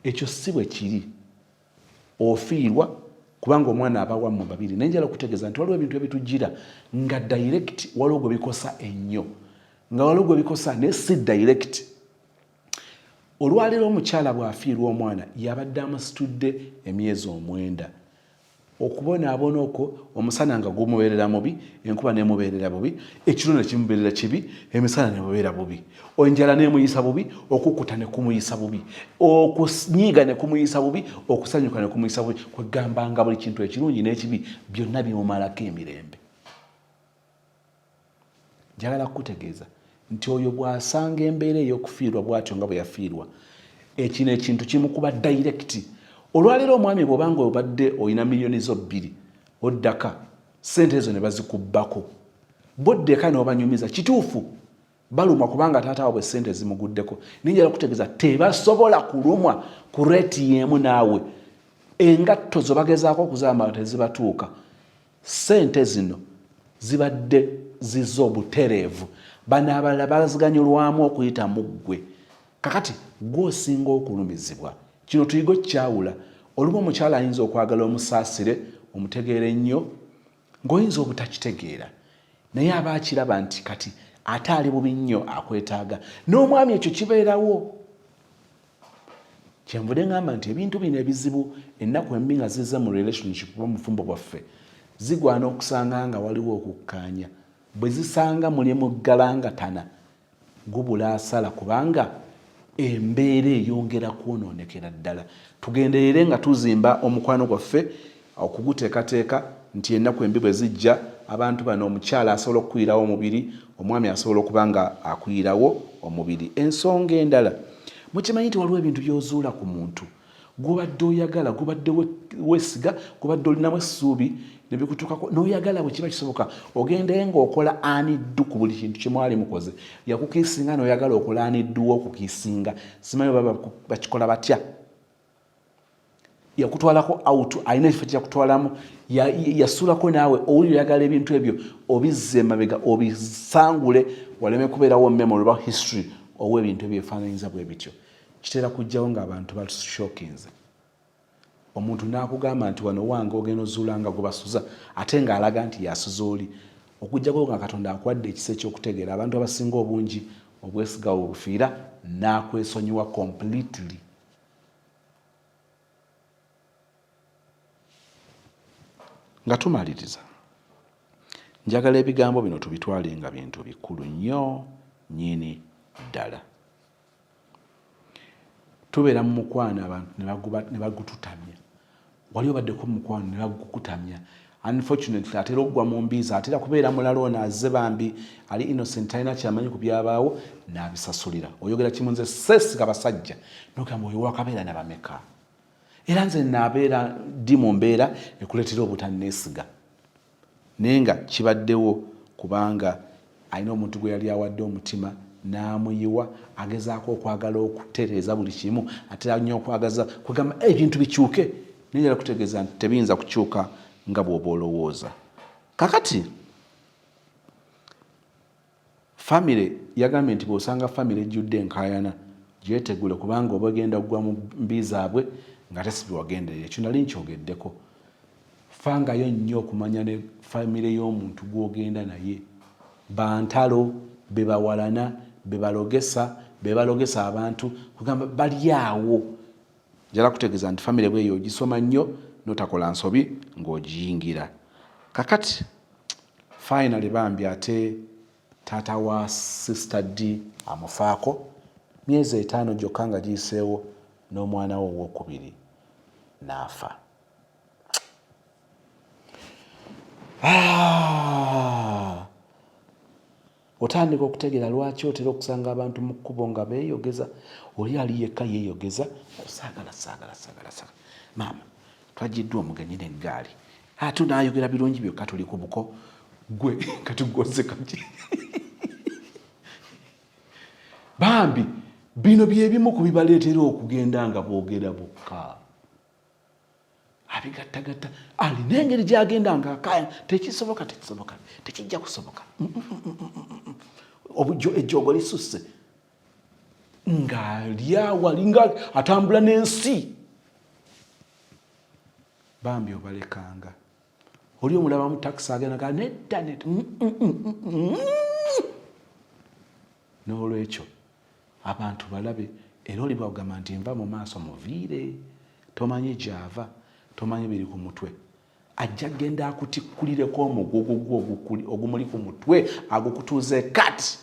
ekyo si bwe kiri ofiirwa kubanga omwana aba wammwe babiri naye njala okutegeeza nti waliwo ebintu ebitujjira nga direct waliwo gwe bikosa ennyo nga waliwo gwe bikosa naye si direct olwaleero omukyala bw'afiirwa omwana yabadde amusitudde emyezi 9 okubonaabona okwo omusana nga gumubeerera mubi enkuba nemubeerera bubi ekiro ne kimubeerera kibi emisana nemubeera bubi enjala nemuyisa bubi okukuta ne kumuyisa bubi okunyiiga ne kumuyisa bubi okusanyuka ne kumuyisa bubi kwegamba nga buli kintu ekirungi n'ekibi byonna bimumalako emirembe njagala kukutegeeza nti oyo bw'asanga embeera ey'okufiirwa bw'atyo nga bwe yafiirwa ekino ekintu kimukuba direct olwaleero omwami bw'obanga obadde olina miliyoni zo 2 oddaka sente ezo ne bazikubbako boddeka n'obanyumiza kituufu balumwa kubanga taata waabwe sente zimuguddeko ninjala kutegeeza tebasobola kulumwa ku reeti y'emu naawe engatto zo bagezaako okuzaama tezibatuuka sente zino zibadde zizo obutereevu bano abalala baziganyulwamu okuyita mu ggwe kakati gw'osinga okulumizibwa kino tuyigo kyawula olumu omukyala ayinza okwagala omusaasire omutegeera ennyo ng'oyinza obutakitegeera naye aba akiraba nti kati ate ali bubi nnyo akwetaaga n'omwami ekyo kibeerawo kyenvudde ngamba nti ebintu bino ebizibu ennaku embi nga zize mu relationship oba mufumbo bwaffe zigwana okusanga nga waliwo okukkaanya bwe zisanga muli muggalangatana gubula asala kubanga embeera eyongera kwonoonekera ddala tugenderere nga tuzimba omukwano gwaffe okuguteekateeka nti ennaku embi bwe zijja abantu bano omukyala asobola okukwirawo omubiri omwami asobola okuba nga akwirawo omubiri ensonga endala mukimanyi nti waliwo ebintu by'ozuula ku muntu gwobadde oyagala gwobadde weesiga gwobadde olinamu essuubi nebikutukako n'oyagala bwe kiba kisoboka ogendeyo ng'okola aniddu ku buli kintu kyemwali mukoze yakukiisinga n'oyagala okola anidduwo okukiisinga simanyi baba bakikola batya yakutwalako out alina ekifo kyakutwalamu yasulako naawe owulira oyagala ebintu ebyo obizze emabega obisangule waleme kubeerawo memory oba history ow'ebintu ebyefaananyiza bwe bityo kitera kujjawo ng'abantu bashokinze omuntu n'akugamba nti wano wange ogenda ozuula nga gwe basuza ate ng'alaga nti yasuza oli okujjako nga Katonda akuwadde ekisa ekyokutegeera abantu abasinga obungi obwesiga obufiira n'akwesonyiwa completely. Nga tumaliriza njagala ebigambo bino tubitwale nga bintu bikulu nnyo nnyini ddala. Tubeera mu mukwano abantu ne bagututamya. Wali obaddeko mu mukwano ne bagukutamya. Unfortunately atera okugwa mu mbiza atera kubeera mulala ono azze bambi ali innocent talina kyamanyi ku byabaawo n'abisasulira. Oyogera kimu nze seesiga basajja nogamba oyo wakabeera ne bameka. Era nze naabeera ddi mu mbeera ekuleetera obutanneesiga naye nga kibaddewo kubanga alina omuntu gwe yali awadde omutima n'amuyiwa agezaako okwagala okutereeza buli kimu atera nnyo okwagaza kugamba ebintu bikyuke naye njala kutegeeza nti tebiyinza kukyuka nga bw'oba olowooza. Kakati famire yagambye nti bw'osanga famire ejjudde enkaayana gyetegule kubanga oba ogenda okugwa mu mbi zaabwe nga tesibi wagenderera. Ekyo nali nkyogeddeko. Fangayo nnyo okumanya ne famire y'omuntu gw'ogenda naye. Bantalo, be bawalana, be balogesa abantu kugamba bali awo. Njala kutegeeza nti famire bweyo ogisoma nnyo n'otakola nsobi ng'ogiyingira. Kakati finally bambi ate taata wa sister D amufaako myezi 5 gyokka nga giyiseewo n'omwana we owokubiri n'afa. Otandika okutegeera lwaki otera okusanga abantu mu kkubo nga beeyogeza oli ali yekka yeeyogeza saagala. Maama twajiddwa omugenyi n'eggaali ate naayogera birungi byokka tuli ku buko gwe katugoze kati. Bambi bino byebimu ku bibaleetera okugenda nga boogera bokka. Abigattagatta alina engeri gy'agenda nga akaaya tekisoboka tekijja kusoboka. Ejjoogo lisusse ng'alyawali nga atambula n'ensi. Bambi obalekanga oli omulaba mu takisi agenda nga nedda n'olwekyo abantu balabe era oli bwagamba nti nva mu maaso muviire tomanyi gy'ava tomanyi biri ku mutwe ajja genda akutikkulireko omugogo gwo ogumuli ku mutwe agukutuuze kati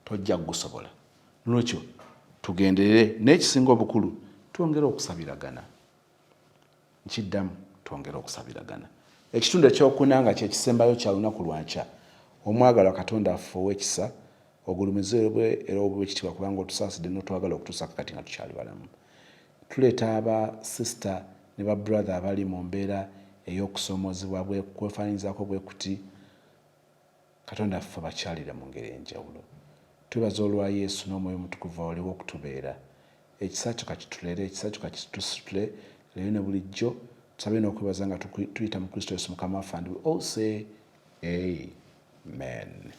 tojja gusobola. Nolwekyo tugenderere n'ekisinga obukulu twongere okusabiragana. Nkiddamu twongere okusabiragana. Ekitundu ekyokunanga kyekisembayo kya lunaku lwankya omwagalwa Katonda affe ow'ekisa ogulumizibwe era obuwe ekitiibwa kubanga otusaasidde n'otwagala okutuusa kakati nga tukyali balamu. Tuleeta aba sister ne ba brother abali mu mbeera ey'okusoomozebwa kwefaananyizaako bwe kuti Katonda affe bakyalira mu ngeri enjawulo. Twebaza olwa Yesu n'Omwoyo Omutukuvu awaliwo okutubeera. Ekisa kyo kakitulere, ekisa kyo kakitusitule leero ne bulijjo tusabe n'okwebaza nga tuyita mu Kristo Yesu Mukama waffe and we all say amen.